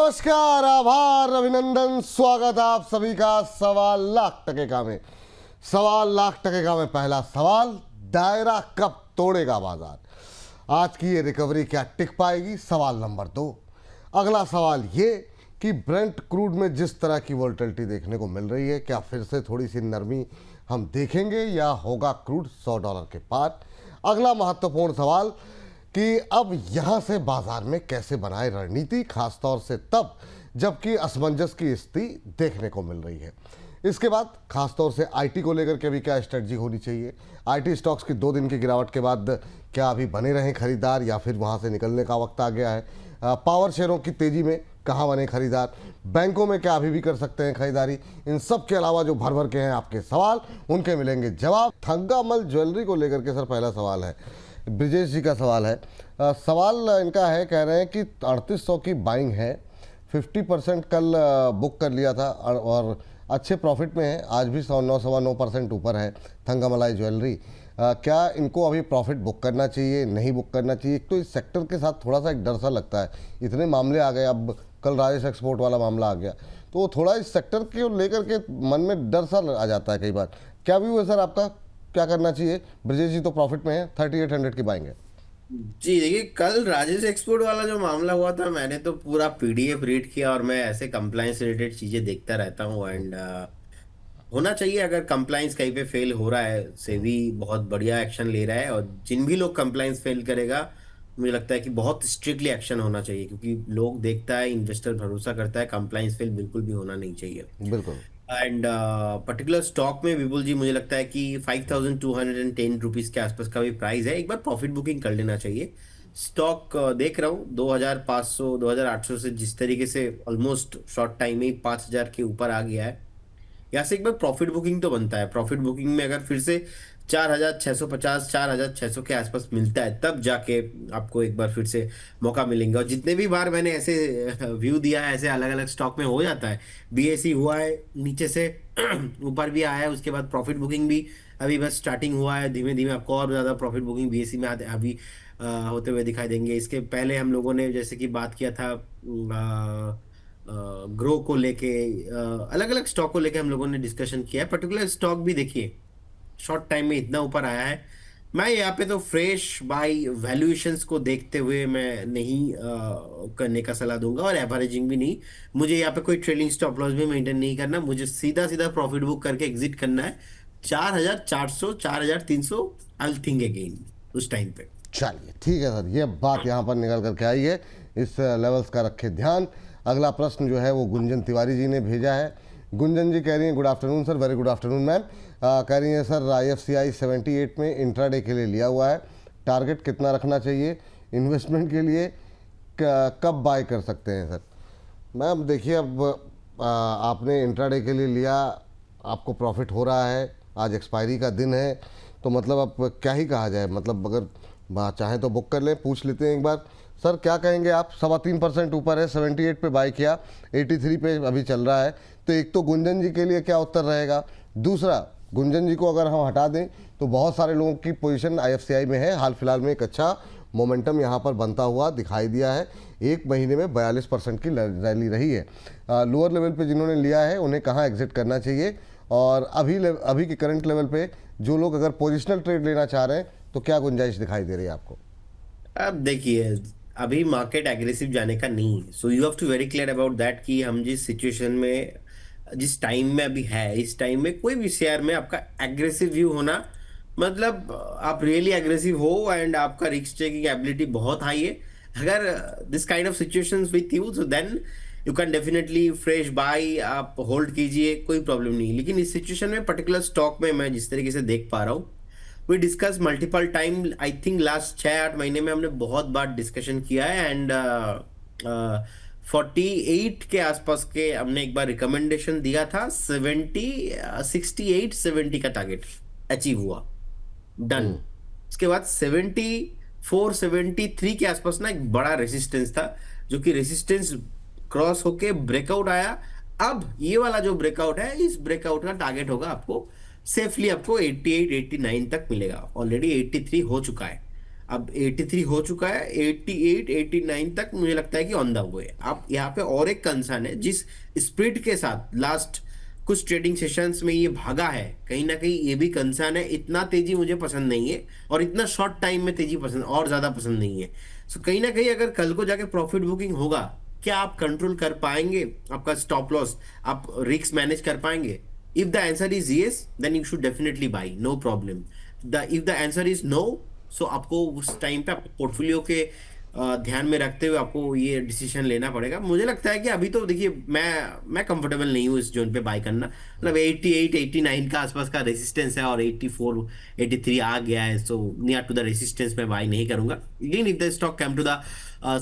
नमस्कार, आभार, अभिनंदन, स्वागत आप सभी का 1.25 लाख में। 1.25 लाख में पहला सवाल, दायरा कब तोड़ेगा बाजार? आज की ये रिकवरी क्या टिक पाएगी? सवाल नंबर 2। अगला सवाल ये कि ब्रेंट क्रूड में जिस तरह की वोलेटिलिटी देखने को मिल रही है, क्या फिर से थोड़ी सी नरमी हम देखेंगे या होगा क्रूड $100 के पार? अगला महत्वपूर्ण सवाल कि अब यहाँ से बाजार में कैसे बनाए रणनीति, खासतौर से तब जबकि असमंजस की स्थिति देखने को मिल रही है। इसके बाद खासतौर से आईटी को लेकर के भी क्या स्ट्रेटजी होनी चाहिए? आईटी स्टॉक्स की 2 दिन की गिरावट के बाद क्या अभी बने रहें खरीदार या फिर वहाँ से निकलने का वक्त आ गया है? पावर शेयरों की तेजी में कहाँ बने खरीदार? बैंकों में क्या अभी भी कर सकते हैं खरीदारी? इन सब के अलावा जो भर भर के हैं आपके सवाल, उनके मिलेंगे जवाब। थंगामल ज्वेलरी को लेकर के सर पहला सवाल है, ब्रिजेश जी का सवाल है। सवाल इनका है, कह रहे हैं कि 3800 की बाइंग है, 50% कल बुक कर लिया था और अच्छे प्रॉफिट में है, आज भी 9.9% ऊपर है थंगामलाई ज्वेलरी। क्या इनको अभी प्रॉफिट बुक करना चाहिए, नहीं बुक करना चाहिए? एक तो इस सेक्टर के साथ थोड़ा सा एक डर सा लगता है, इतने मामले आ गए, अब कल राजेश एक्सपोर्ट वाला मामला आ गया, तो थोड़ा इस सेक्टर को लेकर के मन में डर सा आ जाता है कई बार। क्या व्यू है सर आपका, क्या करना चाहिए? ब्रजेश जी तो प्रॉफिट में है, 3800 की बाइंग है। जी देखिए, कल राजेश एक्सपोर्ट वाला जो मामला हुआ था, मैंने तो पूरा पीडीएफ रीड किया और मैं ऐसे कंप्लाइंस रिलेटेड चीजें देखता रहता हूँ। एंड होना चाहिए, अगर कंप्लाइंस कहीं पे फेल हो रहा है, सेबी बहुत बढ़िया एक्शन ले रहा है और जिन भी लोग कंप्लाइंस फेल करेगा, मुझे लगता है कि बहुत स्ट्रिक्टली एक्शन होना चाहिए, क्योंकि लोग देखता है, इन्वेस्टर भरोसा करता है, कंप्लाइंस फेल बिल्कुल भी होना नहीं चाहिए। बिल्कुल। एंड पर्टिकुलर स्टॉक में विपुल जी, मुझे लगता है कि 5210 रुपीज के आसपास का भी प्राइस है, एक बार प्रॉफिट बुकिंग कर लेना चाहिए। स्टॉक देख रहा हूँ 2500 2800 से जिस तरीके से ऑलमोस्ट शॉर्ट टाइम में ही 5000 के ऊपर आ गया है, यहाँ से एक बार प्रॉफिट बुकिंग तो बनता है। प्रॉफिट बुकिंग में अगर फिर से 4650 4600 के आसपास मिलता है, तब जाके आपको एक बार फिर से मौका मिलेंगे। और जितने भी बार मैंने ऐसे व्यू दिया है, ऐसे अलग अलग स्टॉक में हो जाता है, बीएसई हुआ है, नीचे से ऊपर भी आया है, उसके बाद प्रॉफिट बुकिंग भी अभी बस स्टार्टिंग हुआ है। धीमे धीमे आपको और ज्यादा प्रॉफिट बुकिंग बीएसई में अभी होते हुए दिखाई देंगे। इसके पहले हम लोगों ने जैसे कि बात किया था ग्रो को लेके, अलग अलग स्टॉक को लेके हम लोगों ने डिस्कशन किया है। पर्टिकुलर स्टॉक भी देखिए शॉर्ट टाइम में इतना ऊपर आया है, मैं यहाँ पे तो फ्रेश बाई वैल्यूएशंस को देखते हुए मैं नहीं करने का सलाह दूंगा, और एवरेजिंग भी नहीं। मुझे यहाँ पे कोई ट्रेलिंग स्टॉप लॉस भी मेंटेन नहीं करना, मुझे सीधा सीधा प्रॉफिट बुक करके एग्जिट करना है। 4400 4300 आई विल थिंक अगेन उस टाइम पे। चलिए ठीक है सर, ये बात यहाँ पर निकल करके आई है, इस लेवल्स का रखे ध्यान। अगला प्रश्न जो है वो गुंजन तिवारी जी ने भेजा है। गुंजन जी कह रही हैं, good afternoon sir, very good afternoon ma'am. कह रही हैं सर, IFCI 78 में इंट्राडे के लिए लिया हुआ है, टारगेट कितना रखना चाहिए? इन्वेस्टमेंट के लिए कब बाय कर सकते हैं सर? मैम देखिए, अब आपने इंट्राडे के लिए लिया, आपको प्रॉफिट हो रहा है, आज एक्सपायरी का दिन है, तो मतलब अब क्या ही कहा जाए, मतलब अगर चाहें तो बुक कर लें। पूछ लेते हैं एक बार, सर क्या कहेंगे आप? 3.25% ऊपर है, 78 पे बाय किया, 83 पे अभी चल रहा है, तो एक तो गुंजन जी के लिए क्या उत्तर रहेगा? दूसरा, गुंजन जी को अगर हम हटा दें तो बहुत सारे लोगों की पोजीशन IFCI में है। हाल फिलहाल में एक अच्छा मोमेंटम यहाँ पर बनता हुआ दिखाई दिया है, एक महीने में 42% की रैली रही है। लोअर लेवल पे जिन्होंने लिया है उन्हें कहाँ एग्जिट करना चाहिए? और अभी के करंट लेवल पे जो लोग अगर पोजिशनल ट्रेड लेना चाह रहे हैं तो क्या गुंजाइश दिखाई दे रही है आपको? अब देखिए, अभी मार्केट एग्रेसिव जाने का नहीं है, so you have to very clear about that कि हम जिस सिचुएशन में, जिस टाइम में अभी है, इस टाइम में कोई भी शेयर में आपका एग्रेसिव व्यू होना, मतलब आप रियली एग्रेसिव हो एंड आपका रिस्क टेकिंग एबिलिटी बहुत हाई है, अगर this kind of situations with you, so then you can definitely fresh buy, आप होल्ड कीजिए, कोई प्रॉब्लम नहीं। लेकिन इस सिचुएशन में पर्टिकुलर स्टॉक में मैं जिस तरीके से देख पा रहा हूँ, we discuss multiple time, I think last 6-8 महीने में हमने बहुत बार डिस्कशन किया है। एंड 48 के आसपास के हमने एक बार रिकमेंडेशन दिया था, 68-70 का टारगेट अचीव हुआ, डन। उसके बाद 74-73 के आसपास ना एक बड़ा रेसिस्टेंस था, जो कि रेसिस्टेंस क्रॉस होके ब्रेकआउट आया। अब ये वाला जो ब्रेकआउट है, इस ब्रेकआउट का टारगेट होगा आपको सेफली, आपको 88-89 तक मिलेगा, ऑलरेडी 83 हो चुका है। अब 83 हो चुका है, 88 89 तक मुझे लगता है कि ऑन द वे। अब यहाँ पे और एक कंसर्न है, जिस स्पीड के साथ लास्ट कुछ ट्रेडिंग सेशंस में ये भागा है, कहीं ना कहीं ये भी कंसर्न है। इतना तेजी मुझे पसंद नहीं है, और इतना शॉर्ट टाइम में तेजी पसंद और ज्यादा पसंद नहीं है। सो कहीं ना कहीं अगर कल को जाके प्रॉफिट बुकिंग होगा, क्या आप कंट्रोल कर पाएंगे आपका स्टॉप लॉस, आप रिस्क मैनेज कर पाएंगे? If the answer is yes, then you should definitely buy, no problem. The if the answer is no, so आपको उस टाइम पे आपको पोर्टफोलियो के ध्यान में रखते हुए आपको ये डिसीजन लेना पड़ेगा। मुझे लगता है कि अभी तो देखिए, मैं कंफर्टेबल नहीं हूँ इस जोन पे बाय करना। मतलब 88 89 का आसपास का रेजिस्टेंस है, और 84 83 आ गया है, so near to the resistance मैं बाय नहीं करूंगा। Again if the stock come to the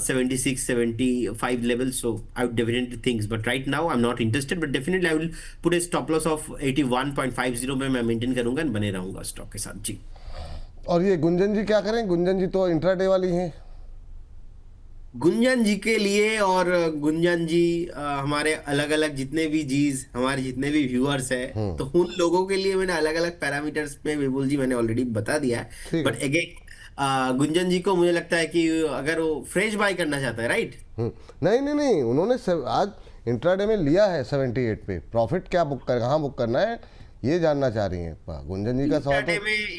76 75 level, so I would definitely thinks, but right now I am not interested, but definitely I will put a stop loss of 81.50 में मैं maintain करूंगा, बने रहूंगा stock के साथ जी। और ये गुंजन जी क्या करें? गुंजन जी तो इंट्राडे वाली हैं। गुंजन जी के लिए, और गुंजन जी हमारे अलग अलग जितने भी जीज, हमारे जितने भी व्यूअर्स हैं, तो उन लोगों के लिए मैंने अलग अलग पैरामीटर्स में विपुल जी मैंने ऑलरेडी बता दिया है। ठीक बट है। अगेन गुंजन जी को मुझे लगता है कि अगर वो फ्रेश बाय करना चाहता है, राइट? नहीं नहीं नहीं, उन्होंने आज इंट्राडे में लिया है 78 पे। प्रॉफिट क्या बुक कर, कहाँ बुक करना है, ये जानना चाह रही हैं गुंजन जी का सवाल तो।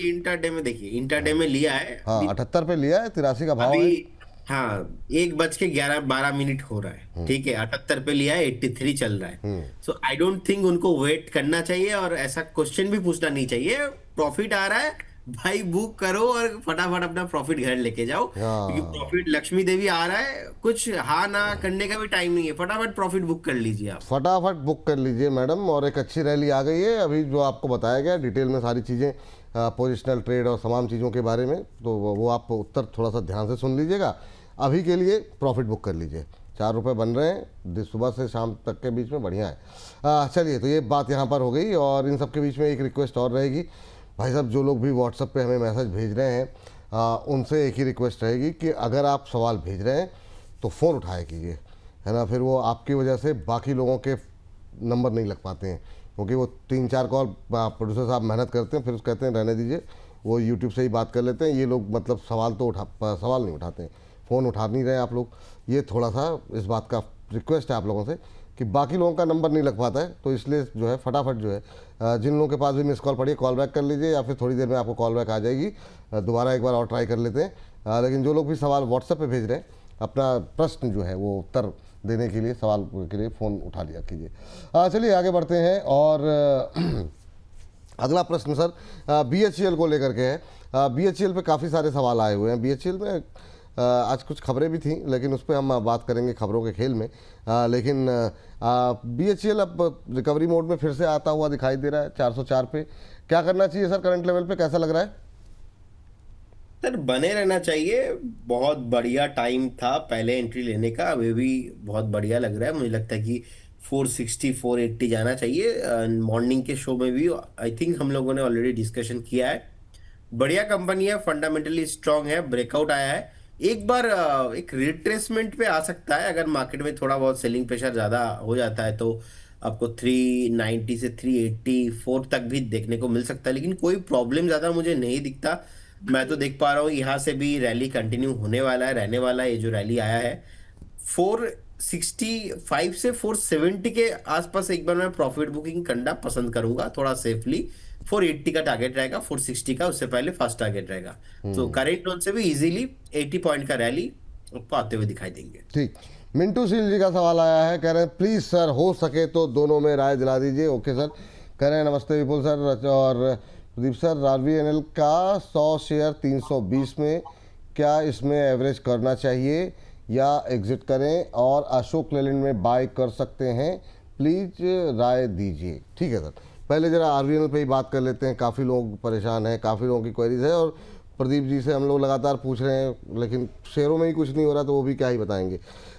इंटरडे में देखिए, इंटरडे में लिया है हाँ, अभी। 78 पे लिया है, 83 का भाव अभी है। हाँ, 1 बज के 11 12 मिनट हो रहा है, ठीक है, 78 पे लिया है, 83 चल रहा है। सो आई डोंट थिंक उनको वेट करना चाहिए, और ऐसा क्वेश्चन भी पूछना नहीं चाहिए। प्रॉफिट आ रहा है भाई, बुक करो और फटाफट अपना प्रॉफिट घर लेके जाओ, क्योंकि हाँ, प्रॉफिट लक्ष्मी देवी आ रहा है, कुछ हाँ ना करने का भी टाइम नहीं है, फटाफट प्रॉफिट बुक कर लीजिए आप। फटाफट बुक कर लीजिए मैडम। और एक अच्छी रैली आ गई है अभी, जो आपको बताया गया डिटेल में सारी चीज़ें, पोजिशनल ट्रेड और तमाम चीज़ों के बारे में, तो वो आप उत्तर थोड़ा सा ध्यान से सुन लीजिएगा। अभी के लिए प्रॉफिट बुक कर लीजिए। 4 रुपये बन रहे हैं सुबह से शाम तक के बीच में, बढ़िया है। चलिए, तो ये बात यहाँ पर हो गई। और इन सब के बीच में एक रिक्वेस्ट और रहेगी भाई साहब, जो लोग भी व्हाट्सएप पे हमें मैसेज भेज रहे हैं, उनसे एक ही रिक्वेस्ट रहेगी कि अगर आप सवाल भेज रहे हैं तो फ़ोन उठाया कीजिए, है ना। फिर वो आपकी वजह से बाकी लोगों के नंबर नहीं लग पाते हैं, क्योंकि वो 3 4 कॉल प्रोड्यूसर साहब मेहनत करते हैं, फिर कहते हैं रहने दीजिए, वो यूट्यूब से ही बात कर लेते हैं। ये लोग मतलब सवाल नहीं उठाते हैं, फ़ोन उठा नहीं रहे आप लोग। ये थोड़ा सा इस बात का रिक्वेस्ट है आप लोगों से कि बाकी लोगों का नंबर नहीं लग पाता है, तो इसलिए जो है फटाफट जो है, जिन लोगों के पास भी मिस कॉल पड़ी है, कॉल बैक कर लीजिए, या फिर थोड़ी देर में आपको कॉल बैक आ जाएगी। दोबारा एक बार और ट्राई कर लेते हैं। लेकिन जो लोग भी सवाल व्हाट्सएप पे भेज रहे हैं, अपना प्रश्न जो है वो उत्तर देने के लिए, सवाल के लिए फ़ोन उठा लिया कीजिए। चलिए आगे बढ़ते हैं। और अगला प्रश्न सर BHEL को लेकर के है। BHEL पे काफ़ी सारे सवाल आए हुए हैं। BHEL में आज कुछ खबरें भी थी, लेकिन उस पर हम बात करेंगे खबरों के खेल में। लेकिन BHEL अब रिकवरी मोड में फिर से आता हुआ दिखाई दे रहा है 404 पे। क्या करना चाहिए सर करंट लेवल पे, कैसा लग रहा है? सर बने रहना चाहिए। बहुत बढ़िया टाइम था पहले एंट्री लेने का, अभी भी बहुत बढ़िया लग रहा है। मुझे लगता है कि 460 480 जाना चाहिए। मॉर्निंग के शो में भी आई थिंक हम लोगों ने ऑलरेडी डिस्कशन किया है। बढ़िया कंपनी है, फंडामेंटली स्ट्रांग है, ब्रेकआउट आया है। एक बार एक रिट्रेसमेंट पे आ सकता है, अगर मार्केट में थोड़ा बहुत सेलिंग प्रेशर ज्यादा हो जाता है, तो आपको 390 से 384 तक भी देखने को मिल सकता है, लेकिन कोई प्रॉब्लम ज्यादा मुझे नहीं दिखता। मैं तो देख पा रहा हूँ यहाँ से भी रैली कंटिन्यू होने वाला है, रहने वाला है। ये जो रैली आया है 465 से 470 के आसपास, एक बार मैं प्रॉफिट बुकिंग करना पसंद करूंगा, थोड़ा सेफली। 480 का टारगेट रहेगा, 460 का उससे पहले फर्स्ट टारगेट रहेगा। तो करेंट जोन से भी इजीली 80 पॉइंट का रैली आपको आते हुए दिखाई देंगे। ठीक। मिंटू सील जी का सवाल आया है, कह रहे हैं प्लीज़ सर हो सके तो दोनों में राय दिला दीजिए। Okay sir. कह रहे हैं नमस्ते विपुल सर और प्रदीप सर, RVNL का 100 शेयर 320 में, क्या इसमें एवरेज करना चाहिए या एग्जिट करें, और अशोक लेलैंड में बाय कर सकते हैं, प्लीज़ राय दीजिए। ठीक है सर, पहले ज़रा RVNL पे ही बात कर लेते हैं। काफ़ी लोग परेशान हैं, काफ़ी लोगों की क्वेरीज है, और प्रदीप जी से हम लोग लगातार पूछ रहे हैं, लेकिन शेयरों में ही कुछ नहीं हो रहा, तो वो भी क्या ही बताएंगे।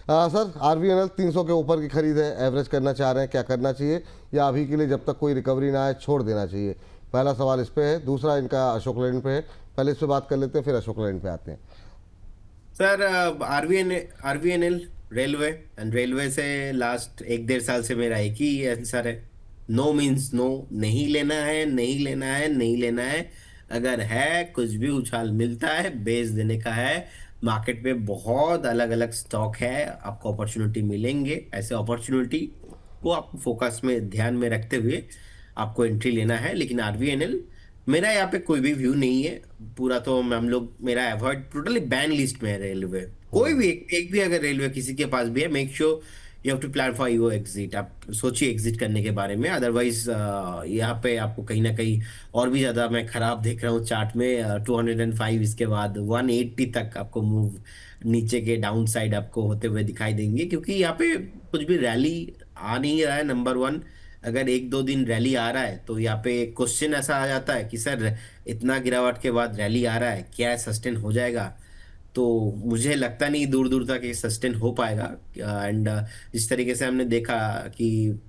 सर RVNL 300 के ऊपर की खरीद है, एवरेज करना चाह रहे हैं, क्या करना चाहिए, या अभी के लिए जब तक कोई रिकवरी ना आए छोड़ देना चाहिए? पहला सवाल इस पे है। दूसरा इनका अशोक लेलैंड पे है। पहले इस पे बात कर लेते हैं, फिर अशोक लेलैंड पे आते हैं। Sir RVNL railway, and railway से लास्ट 1 1.5 साल से मेरा एक ही आंसर है, नो मीन्स नो। नहीं लेना है, नहीं लेना है, नहीं लेना है। अगर है कुछ भी उछाल मिलता है बेच देने का है। मार्केट में बहुत अलग अलग स्टॉक है, आपको अपॉर्चुनिटी मिलेंगे। ऐसे अपॉर्चुनिटी को आपको फोकस में ध्यान में रखते हुए आपको एंट्री लेना है। लेकिन आरवीएनएल, मेरा यहाँ पे कोई भी व्यू नहीं है। पूरा तो हम लोग, मेरा अवॉइड, टोटली बैन लिस्ट में है रेलवे। कोई भी एक भी अगर रेलवे किसी के पास भी है, make sure you have to plan for your exit. आप सोचिए एग्जिट करने के बारे में, अदरवाइज यहाँ पे आपको कहीं ना कहीं और भी ज्यादा मैं खराब देख रहा हूँ चार्ट में। 205, इसके बाद 180 तक आपको मूव नीचे के डाउन साइड आपको होते हुए दिखाई देंगे, क्योंकि यहाँ पे कुछ भी रैली आ नहीं रहा है। नंबर वन, अगर एक दो दिन रैली आ रहा है तो यहाँ पे क्वेश्चन ऐसा आ जाता है कि सर इतना गिरावट के बाद रैली आ रहा है, क्या सस्टेन हो जाएगा? तो मुझे लगता नहीं दूर दूर तक ये सस्टेन हो पाएगा। एंड जिस तरीके से हमने देखा कि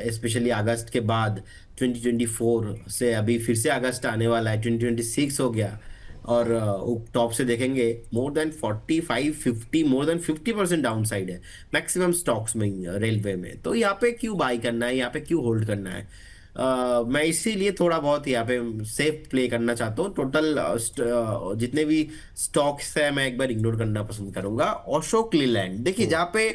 स्पेशली अगस्त के बाद 2024 से अभी फिर से अगस्त आने वाला है, 2026 हो गया, और टॉप से देखेंगे more than 45-50, more than 50% down side है मैक्सिमम स्टॉक्स में रेलवे में। तो यहाँ पे क्यों बाई करना है, यहाँ पे क्यों होल्ड करना है? मैं इसीलिए थोड़ा बहुत यहाँ पे सेफ प्ले करना चाहता हूँ। टोटल जितने भी स्टॉक्स है मैं एक बार इग्नोर करना पसंद करूंगा। अशोक लीलैंड देखिए, जहाँ पे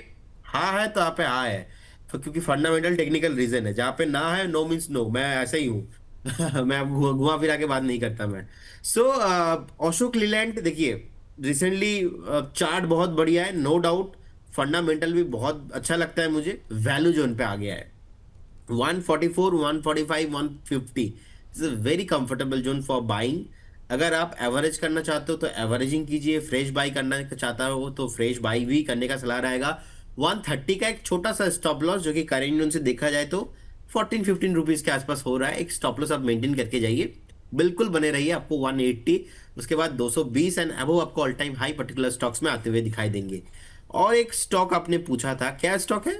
हाँ है तो यहाँ पे हाँ है, तो क्योंकि फंडामेंटल टेक्निकल रीजन है। जहाँ पे ना है, नो मीन्स नो, मैं ऐसे ही हूँ। मैं घुमा फिरा के बात नहीं करता मैं। सो अशोक लीलैंड देखिए, रिसेंटली चार्ट बहुत बढ़िया है, नो डाउट। फंडामेंटल भी बहुत अच्छा लगता है मुझे। वैल्यू जोन पे आ गया है 144, 145, 150 is a very comfortable zone for buying. अगर आप एवरेज करना चाहते हो तो एवरेजिंग कीजिए, फ्रेश बाई करना चाहता हो तो फ्रेश बाई भी करने का सलाह रहेगा। 130 का एक छोटा सा स्टॉप लॉस, जो कि करेंट जोन से देखा जाए तो 14-15 रुपीज के आसपास हो रहा है, एक स्टॉप लॉस आप मेंटेन करके जाइए। बिल्कुल बने रहिए, आपको 180, उसके बाद 220 एंड अबव आपको all time high particular stocks में आते हुए दिखाई देंगे। और एक स्टॉक आपने पूछा था, क्या स्टॉक है?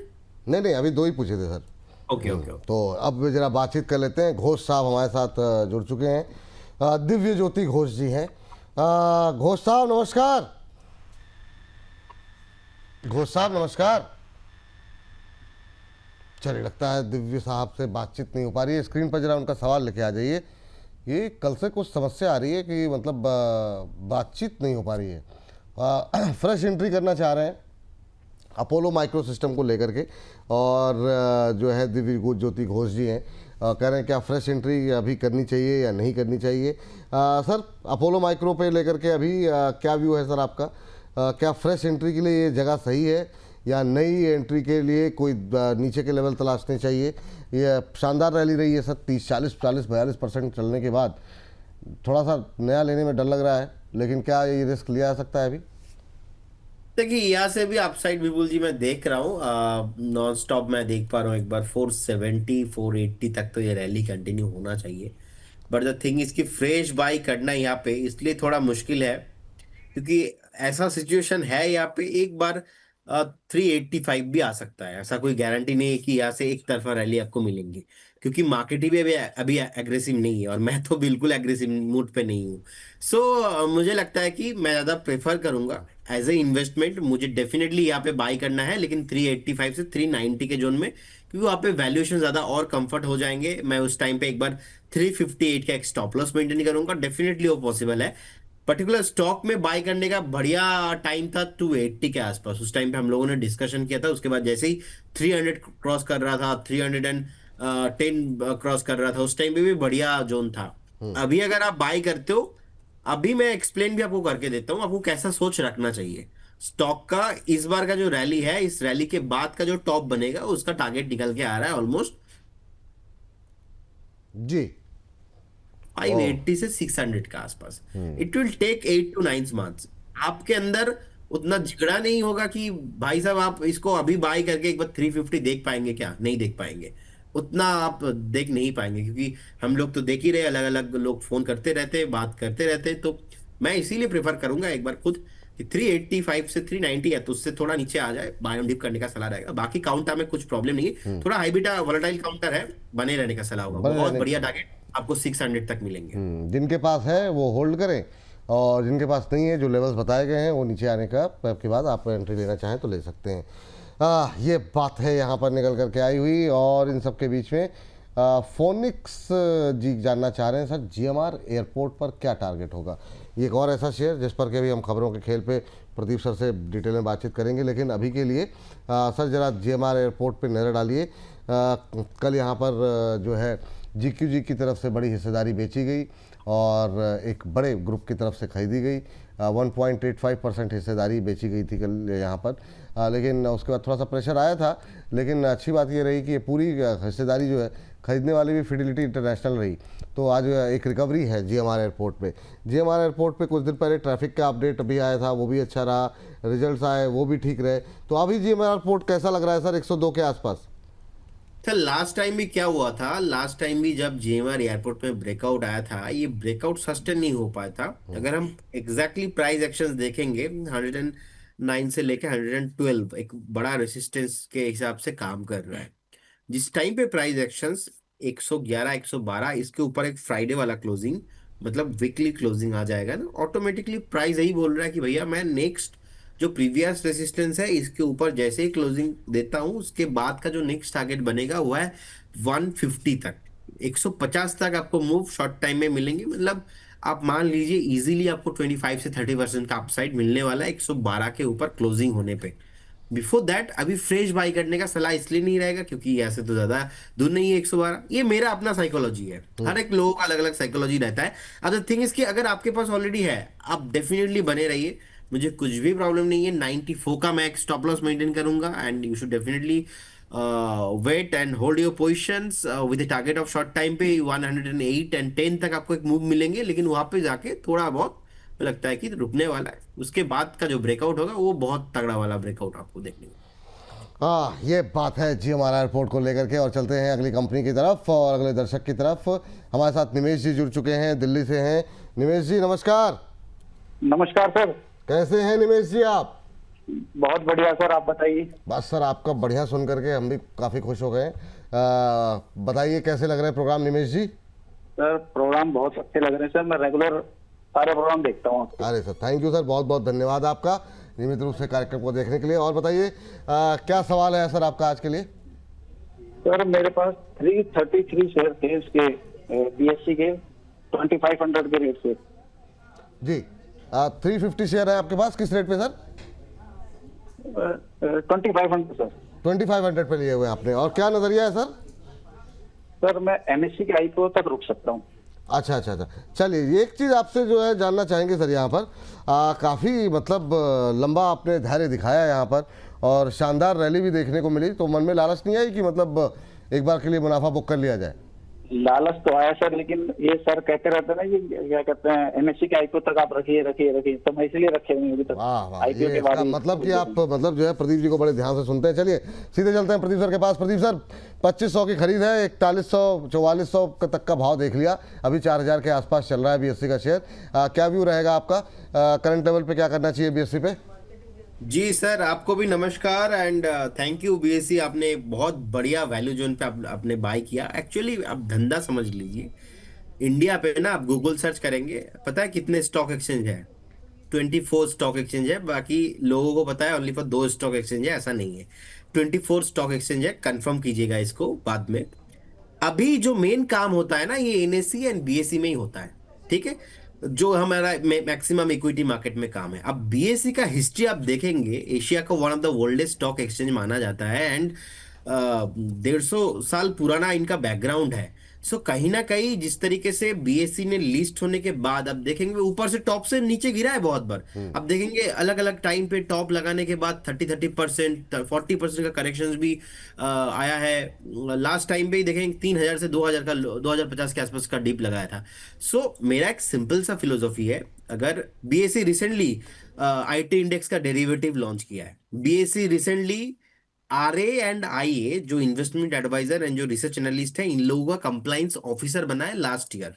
नहीं नहीं, अभी दो ही पूछे थे सर। Okay okay okay. तो अब जरा बातचीत कर लेते हैं। घोष साहब हमारे साथ जुड़ चुके हैं। दिव्य ज्योति घोष जी हैं। घोष साहब नमस्कार। घोष साहब नमस्कार। चलिए, लगता है दिव्य साहब से बातचीत नहीं हो पा रही है। स्क्रीन पर जरा उनका सवाल लेके आ जाइए। ये कल से कुछ समस्या आ रही है कि मतलब बातचीत नहीं हो पा रही है। फ्रेश एंट्री करना चाह रहे हैं अपोलो माइक्रो सिस्टम को लेकर के, और जो है दिव्य ज्योति घोष जी हैं, कह रहे हैं क्या फ्रेश एंट्री अभी करनी चाहिए या नहीं करनी चाहिए? सर, अपोलो माइक्रो पे लेकर के अभी क्या व्यू है सर आपका? क्या फ्रेश एंट्री के लिए ये जगह सही है, या नई एंट्री के लिए कोई नीचे के लेवल तलाशने चाहिए? ये शानदार रैली रही है सर, 30, 40, 42% चलने के बाद थोड़ा सा नया लेने में डर लग रहा है, लेकिन क्या ये रिस्क लिया जा सकता है अभी? देखिए, यहाँ से भी अपसाइड विपुल जी मैं देख रहा हूँ, नॉन स्टॉप मैं देख पा रहा हूँ। एक बार 470, 480 तक तो ये रैली कंटिन्यू होना चाहिए। बट द थिंग इसकी फ्रेश बाई करना यहाँ पे इसलिए थोड़ा मुश्किल है, क्योंकि ऐसा सिचुएशन है यहाँ पे एक बार 385 भी आ सकता है। ऐसा कोई गारंटी नहीं है कि यहाँ से एक तरफा रैली आपको मिलेंगी, क्योंकि मार्केट ही भी अभी अभी एग्रेसिव नहीं है, और मैं तो बिल्कुल एग्रेसिव मूड पे नहीं हूँ। सो मुझे लगता है कि मैं ज़्यादा प्रेफर करूंगा एज ए इन्वेस्टमेंट। मुझे डेफिनेटली यहाँ पे बाई करना है, लेकिन 385 से 390 के जोन में, क्योंकि वहाँ पे वैल्यूएशन ज़्यादा और कंफर्ट हो जाएंगे। मैं उस टाइम पे एक बार 358 का एक स्टॉप लॉस मेंटेन करूंगा, डेफिनेटली वो पॉसिबल है। पर्टिकुलर स्टॉक में बाय करने का बढ़िया टाइम था 280 के आसपास, उस टाइम पे हम लोगों ने डिस्कशन किया था। उसके बाद जैसे ही 300 क्रॉस कर रहा था, 310 क्रॉस कर रहा था, उस टाइम पे भी बढ़िया जोन था। अभी अगर आप बाय करते हो, अभी मैं एक्सप्लेन भी आपको करके देता हूँ आपको कैसा सोच रखना चाहिए स्टॉक का। इस बार का जो रैली है, इस रैली के बाद का जो टॉप बनेगा उसका टारगेट निकल के आ रहा है ऑलमोस्ट जी। 580 से 600 के आसपास। It will take 8 to 9 months। आपके अंदर उतना झगड़ा नहीं होगा कि भाई साहब आप इसको अभी बाय करके एक बार 350 देख पाएंगे, क्या नहीं देख पाएंगे? उतना आप देख नहीं पाएंगे, क्योंकि हम लोग तो देख ही रहे, अलग अलग लोग फोन करते रहते, बात करते रहते। तो मैं इसीलिए प्रेफर करूंगा एक बार खुद कि 385 से 390 है तो उससे थोड़ा नीचे आ जाए, बाय ऑन डिप करने का सलाह रहेगा। बाकी काउंटर में कुछ प्रॉब्लम नहीं है, थोड़ा हाई बीटा वोलेटाइल काउंटर है, बने रहने का सलाह होगा। बने बहुत रहने बढ़िया टारगेट आपको 600 तक मिलेंगे। जिनके पास है वो होल्ड करें, और जिनके पास नहीं है, जो लेवल्स बताए गए हैं वो नीचे आने का के बाद आप एंट्री लेना चाहें तो ले सकते हैं। ये बात है यहाँ पर निकल करके आई हुई, और इन सब के बीच में फोनिक्स जी जानना चाह रहे हैं सर, जीएमआर एयरपोर्ट पर क्या टारगेट होगा। ये एक और ऐसा शेयर जिस पर के अभी हम खबरों के खेल पे प्रदीप सर से डिटेल में बातचीत करेंगे, लेकिन अभी के लिए सर जरा जीएमआर एयरपोर्ट पे नज़र डालिए। कल यहाँ पर जो है जीक्यूजी की तरफ से बड़ी हिस्सेदारी बेची गई और एक बड़े ग्रुप की तरफ से खरीदी गई। 1.85% हिस्सेदारी बेची गई थी कल यहाँ पर, लेकिन उसके बाद थोड़ा सा प्रेशर आया था। लेकिन अच्छी बात ये रही कि ये पूरी हिस्सेदारी जो है खरीदने वाली भी फिडिलिटी इंटरनेशनल रही। तो आज एक रिकवरी है जीएमआर एयरपोर्ट पे। जीएमआर एयरपोर्ट पे कुछ दिन पहले ट्रैफिक का अपडेट अभी आया था, वो भी अच्छा रहा, रिजल्ट्स आए वो भी ठीक रहे। तो अभी जीएमआर एयरपोर्ट कैसा लग रहा है सर 102 के आसपास? सर लास्ट टाइम भी क्या हुआ था, लास्ट टाइम भी जब जेएमआर एयरपोर्ट में ब्रेकआउट आया था, ये ब्रेकआउट सस्टेन नहीं हो पाया था। अगर हम एग्जैक्टली प्राइस एक्शंस देखेंगे, 109 से लेकर 112 एक बड़ा रेसिस्टेंस के हिसाब से काम कर रहा है। जिस टाइम पे प्राइस एक्शंस 111 112 इसके ऊपर एक फ्राइडे वाला क्लोजिंग, मतलब वीकली क्लोजिंग आ जाएगा ना, ऑटोमेटिकली प्राइस यही बोल रहा है कि भैया मैं नेक्स्ट जो प्रीवियस रेसिस्टेंस है इसके ऊपर जैसे ही क्लोजिंग देता हूं, उसके बाद का जो नेक्स्ट टारगेट बनेगा वो है 150 तक। 150 तक आपको मूव शॉर्ट टाइम में मिलेंगे, मतलब आप मान लीजिए इजीली आपको 25 से 30% का अपसाइड मिलने वाला है 112 के ऊपर क्लोजिंग होने पे। बिफोर दैट अभी फ्रेश बाई करने का सलाह इसलिए नहीं रहेगा क्योंकि ऐसे तो ज्यादा दूर नहीं है 112। ये मेरा अपना साइकोलॉजी है, हर एक लोगों का अलग अलग साइकोलॉजी रहता है। अदर थिंग इज कि अगर आपके पास ऑलरेडी है, आप डेफिनेटली बने रहिए, मुझे कुछ भी प्रॉब्लम नहीं है। 94 का मैं स्टॉप लॉस मेंटेन करूंगा and you should definitely wait and hold your positions with target of short time पे 108 एंड 10 तक आपको एक मूव मिलेंगे, लेकिन वहां पे जाके थोड़ा बहुत लगता है कि रुकने वाला है। उसके बाद का जो ब्रेकआउट होगा वो बहुत तगड़ा वाला ब्रेकआउट आपको देखने को। हाँ, ये बात है जीएमआर एयरपोर्ट को लेकर के। और चलते हैं अगली कंपनी की तरफ और अगले दर्शक की तरफ। हमारे साथ निमेश जी जुड़ चुके हैं, दिल्ली से हैं। निमेश जी नमस्कार। नमस्कार सर। कैसे हैं निमेश जी आप? बहुत बढ़िया सर, आप बताइए। बस सर आपका बढ़िया सुन करके हम भी काफ़ी खुश हो गए। बताइए कैसे लग रहे हैं प्रोग्राम निमेश जी? सर प्रोग्राम बहुत अच्छे लग रहे हैं सर, मैं रेगुलर सारे प्रोग्राम देखता हूँ। अरे सर थैंक यू सर, बहुत बहुत धन्यवाद आपका नियमित रूप से कार्यक्रम को देखने के लिए। और बताइए क्या सवाल है सर आपका आज के लिए? सर मेरे पास 333 शेयर थे इसके बीएससी के 2500 के रेट से। जी 350 शेयर है आपके पास, किस रेट पे सर? 2500 सर। 2500 पे लिए हुए हैं आपने, और क्या नजरिया है सर? सर मैं एनएससी के आईपीओ तक रुक सकता हूँ। अच्छा अच्छा अच्छा, चलिए एक चीज़ आपसे जो है जानना चाहेंगे सर। यहाँ पर काफ़ी मतलब लंबा आपने धैर्य दिखाया यहाँ पर और शानदार रैली भी देखने को मिली, तो मन में लालच नहीं आई कि मतलब एक बार के लिए मुनाफा बुक कर लिया जाए? लालच तो आया सर, लेकिन ये सर कहते रहते हैं ना कि क्या कहते हैं एनएससी के आईपीओ तक आप रखिए रखिए रखिए, तो मैं इसलिए रखे हुए अभी तक। वाह वाह, आईपीओ ये के बाद इसका मतलब कि आप मतलब जो है प्रदीप जी को बड़े ध्यान से सुनते हैं। चलिए सीधे चलते हैं प्रदीप सर के पास। प्रदीप सर 2500 की खरीद है, 4100 4400 तक का भाव देख लिया, अभी 4000 के आसपास चल रहा है बीएससी का शेयर। क्या व्यू रहेगा आपका, करंट लेवल पे क्या करना चाहिए बीएससी पे? जी सर, आपको भी नमस्कार एंड थैंक यू बीएससी, आपने बहुत बढ़िया वैल्यू जोन पे आपने बाय किया। एक्चुअली आप धंधा समझ लीजिए, इंडिया पे ना आप गूगल सर्च करेंगे, पता है कितने स्टॉक एक्सचेंज है? 24 स्टॉक एक्सचेंज है। बाकी लोगों को पता है ओनली फॉर 2 स्टॉक एक्सचेंज है, ऐसा नहीं है। 24 स्टॉक एक्सचेंज है, कंफर्म कीजिएगा इसको बाद में। अभी जो मेन काम होता है ना, ये एनएससी एंड बीएससी में ही होता है, ठीक है, जो हमारा मैक्सिमम इक्विटी मार्केट में काम है। अब बीएससी का हिस्ट्री आप देखेंगे, एशिया का one of the oldest stock exchange माना जाता है एंड 150 साल पुराना इनका बैकग्राउंड है। सो कहीं ना कहीं जिस तरीके से बीएससी ने लिस्ट होने के बाद अब देखेंगे ऊपर से टॉप से नीचे गिरा है बहुत बार। अब देखेंगे अलग अलग टाइम पे टॉप लगाने के बाद 30% 40% का करेक्शन भी आया है। लास्ट टाइम पे ही देखेंगे 3000 से 2000 का 2050 के आसपास का डीप लगाया था। सो मेरा एक सिंपल सा फिलोसॉफी है, अगर बीएससी रिसेंटली आईटी इंडेक्स का डेरिवेटिव लॉन्च किया है, बीएससी रिसेंटली आरए एंड आईए जो इन्वेस्टमेंट एडवाइजर एंड जो रिसर्च एनालिस्ट है, इन लोगों का कंप्लाइंस ऑफिसर बना है लास्ट ईयर।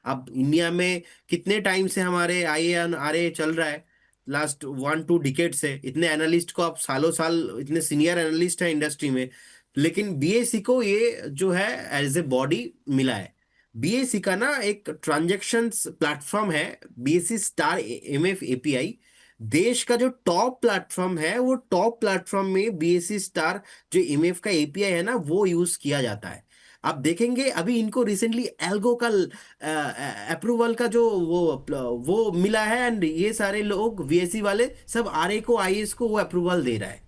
अब इंडिया में कितने टाइम से हमारे आईए एंड आरए चल रहा है? लास्ट 1-2 डिकेड से। इतने एनालिस्ट को आप सालों साल, इतने सीनियर एनालिस्ट है इंडस्ट्री में, लेकिन बीएससी को ये जो है एज ए बॉडी मिला है। बीएससी का ना एक ट्रांजेक्शन्स प्लेटफॉर्म है, बीएससी स्टार एमएफ एपीआई। देश का जो टॉप प्लेटफॉर्म है, वो टॉप प्लेटफॉर्म में बीएससी स्टार जो एमएफ का एपीआई है ना, वो यूज किया जाता है। आप देखेंगे अभी इनको रिसेंटली एल्गो का अप्रूवल का जो वो मिला है, एंड ये सारे लोग वीएससी वाले सब आरए को आईएएस को वो अप्रूवल दे रहा है।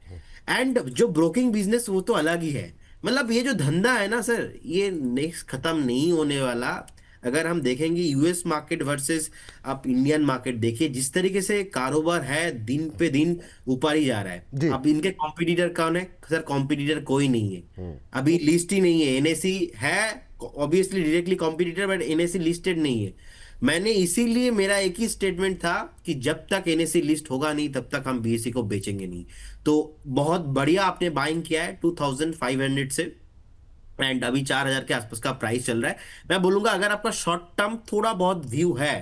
एंड जो ब्रोकिंग बिजनेस वो तो अलग ही है। मतलब ये जो धंधा है ना सर, ये नेक्स्ट खत्म नहीं होने वाला। अगर हम देखेंगे यूएस मार्केट वर्सेस आप इंडियन मार्केट देखिए, जिस तरीके से कारोबार है दिन पे दिन ऊपर ही जा रहा जी। है। अब इनके कॉम्पिटिटर कौन है सर? कॉम्पिटिटर कोई नहीं है, अभी लिस्ट ही नहीं है। एनएससी है obviously directly competitor, but NSC listed नहीं है। मैंने इसीलिए मेरा एक ही स्टेटमेंट था कि जब तक एनएससी लिस्ट होगा नहीं तब तक हम बीएससी को बेचेंगे नहीं। तो बहुत बढ़िया आपने बाइंग किया है 2500 से, एंड अभी 4000 के आसपास का प्राइस चल रहा है। मैं बोलूंगा अगर आपका शॉर्ट टर्म थोड़ा बहुत व्यू है,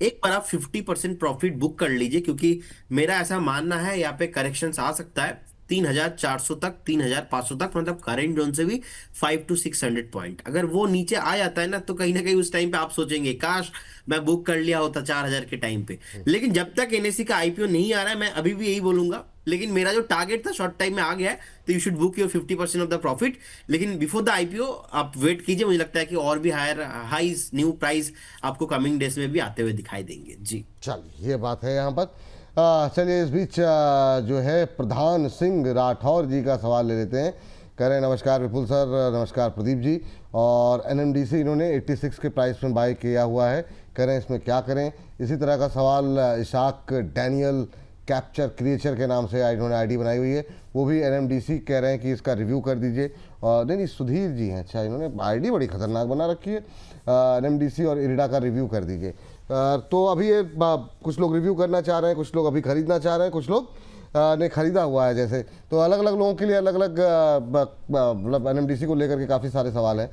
एक बार आप 50% प्रॉफिट बुक कर लीजिए, क्योंकि मेरा ऐसा मानना है यहाँ पे करेक्शन आ सकता है 3400 तक, 3500 तक, मतलब करेंट जोन से भी 500 to 600 पॉइंट। अगर वो नीचे आ जाता है ना कहीं उस टाइम पे आप सोचेंगे काश मैं बुक कर लिया होता 4000 के टाइम पे। लेकिन जब तक एनएससी का आईपीओ नहीं आ रहा है, मैं अभी भी यही बोलूंगा। लेकिन मेरा जो टारगेट था शॉर्ट टाइम में आ गया है, तो you should book your 50% of the profit. लेकिन बिफोर द आईपीओ आप वेट कीजिए, मुझे लगता है कि और भी हाई न्यू प्राइस आपको कमिंग डेज में भी आते हुए दिखाई देंगे जी। चलिए ये बात है यहाँ पर। चलिए इस बीच जो है प्रधान सिंह राठौर जी का सवाल ले लेते हैं। कह रहे हैं नमस्कार विपुल सर, नमस्कार प्रदीप जी। और एनएमडीसी इन्होंने 86 के प्राइस में बाय किया हुआ है, कह रहे हैं इसमें क्या करें। इसी तरह का सवाल इशाक डैनियल कैप्चर क्रिएचर के नाम से इन्होंने आईडी बनाई हुई है, वो भी एनएमडीसी कह रहे हैं कि इसका रिव्यू कर दीजिए। और नहीं सुधीर जी हैं, अच्छा इन्होंने आईडी बड़ी खतरनाक बना रखी है। एनएमडीसी और इरिडा का रिव्यू कर दीजिए। तो अभी ये कुछ लोग रिव्यू करना चाह रहे हैं, कुछ लोग अभी खरीदना चाह रहे हैं, कुछ लोग ने खरीदा हुआ है जैसे। तो अलग अलग लोगों के लिए अलग अलग मतलब एनएमडीसी को लेकर के काफ़ी सारे सवाल हैं।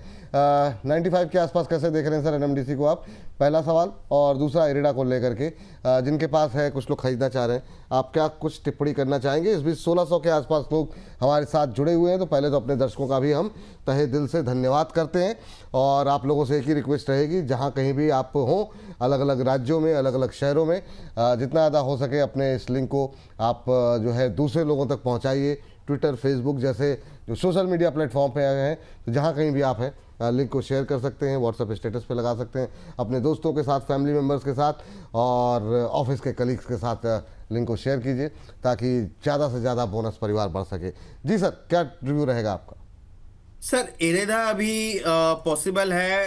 95 के आसपास कैसे देख रहे हैं सर एनएमडीसी को आप, पहला सवाल। और दूसरा इरिडा को लेकर के जिनके पास है, कुछ लोग खरीदना चाह रहे हैं, आप क्या कुछ टिप्पणी करना चाहेंगे? इस बीच 1600 के आसपास लोग हमारे साथ जुड़े हुए हैं। तो पहले तो अपने दर्शकों का भी हम तहे दिल से धन्यवाद करते हैं। और आप लोगों से एक ही रिक्वेस्ट रहेगी, जहाँ कहीं भी आप हों, अलग अलग राज्यों में, अलग अलग शहरों में, जितना ज़्यादा हो सके अपने इस लिंक को आप जो है दूसरे लोगों तक पहुँचाइए। ट्विटर, फेसबुक जैसे जो सोशल मीडिया प्लेटफॉर्म पे आए हैं, तो जहाँ कहीं भी आप हैं लिंक को शेयर कर सकते हैं, व्हाट्सएप स्टेटस पे लगा सकते हैं, अपने दोस्तों के साथ, फैमिली मेम्बर्स के साथ और ऑफिस के कलीग्स के साथ लिंक को शेयर कीजिए, ताकि ज़्यादा से ज़्यादा बोनस परिवार बढ़ सके। जी सर, क्या रिव्यू रहेगा आपका? सर इरेदा अभी पॉसिबल है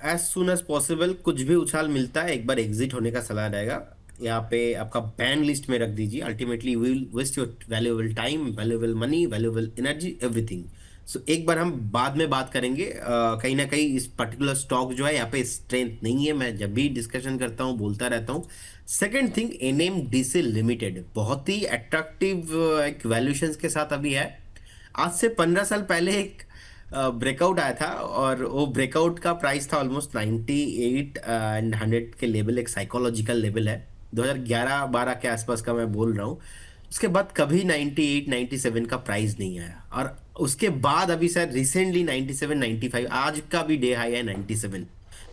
एज सुन एज पॉसिबल। कुछ भी उछाल मिलता है एक बार एग्जिट होने का सलाह रहेगा। यहाँ पे आपका बैन लिस्ट में रख दीजिए। Ultimately will waste your valuable time, valuable money, valuable energy, everything. So एक बार हम बाद में बात करेंगे। कहीं ना कहीं इस पर्टिकुलर स्टॉक जो है यहाँ पे स्ट्रेंथ नहीं है। मैं जब भी डिस्कशन करता हूँ बोलता रहता हूँ। सेकेंड थिंग, एनएमडीसी लिमिटेड बहुत ही अट्रैक्टिव एक वैल्यूएशंस के साथ अभी है। आज से 15 साल पहले एक ब्रेकआउट आया था, और वो ब्रेकआउट का प्राइस था ऑलमोस्ट 98 एंड 100 के लेवल। एक साइकोलॉजिकल लेवल है, 2011-12 के आसपास का मैं बोल रहा हूँ। उसके बाद कभी 98 97 का प्राइस नहीं आया, और उसके बाद अभी सर रिसेंटली 97 95 आज का भी डे हाई है 97।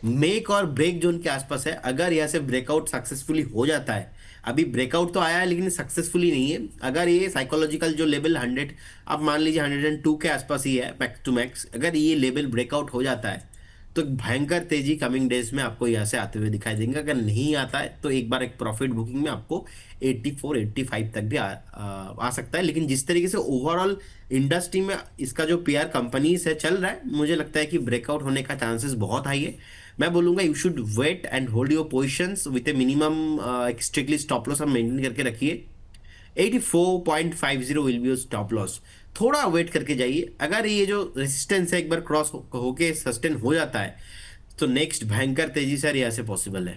मेक और ब्रेक जोन के आसपास है। अगर यहाँ से ब्रेकआउट सक्सेसफुली हो जाता है, अभी ब्रेकआउट तो आया है लेकिन सक्सेसफुली नहीं है। अगर ये साइकोलॉजिकल जो लेवल 100 आप मान लीजिए 102 के आसपास ही है मैक्स टू मैक्स, अगर ये लेवल ब्रेकआउट हो जाता है तो एक भयंकर तेजी कमिंग डेज में आपको यहाँ से आते हुए दिखाई देंगे। अगर नहीं आता है तो एक बार एक प्रॉफिट बुकिंग में आपको 84 85 तक भी आ सकता है। लेकिन जिस तरीके से ओवरऑल इंडस्ट्री में इसका जो पीआर कंपनीज है चल रहा है, मुझे लगता है कि ब्रेकआउट होने का चांसेस बहुत हाई है। मैं बोलूंगा you should wait and hold your positions with a minimum strictly stop loss आप मेंटेन करके रखिए। 84.50 विल बी स्टॉप लॉस। थोड़ा वेट करके जाइए। अगर ये जो रेजिस्टेंस है एक बार क्रॉस होके सस्टेन हो जाता है तो नेक्स्ट भयंकर तेजी सर यहाँ से पॉसिबल है।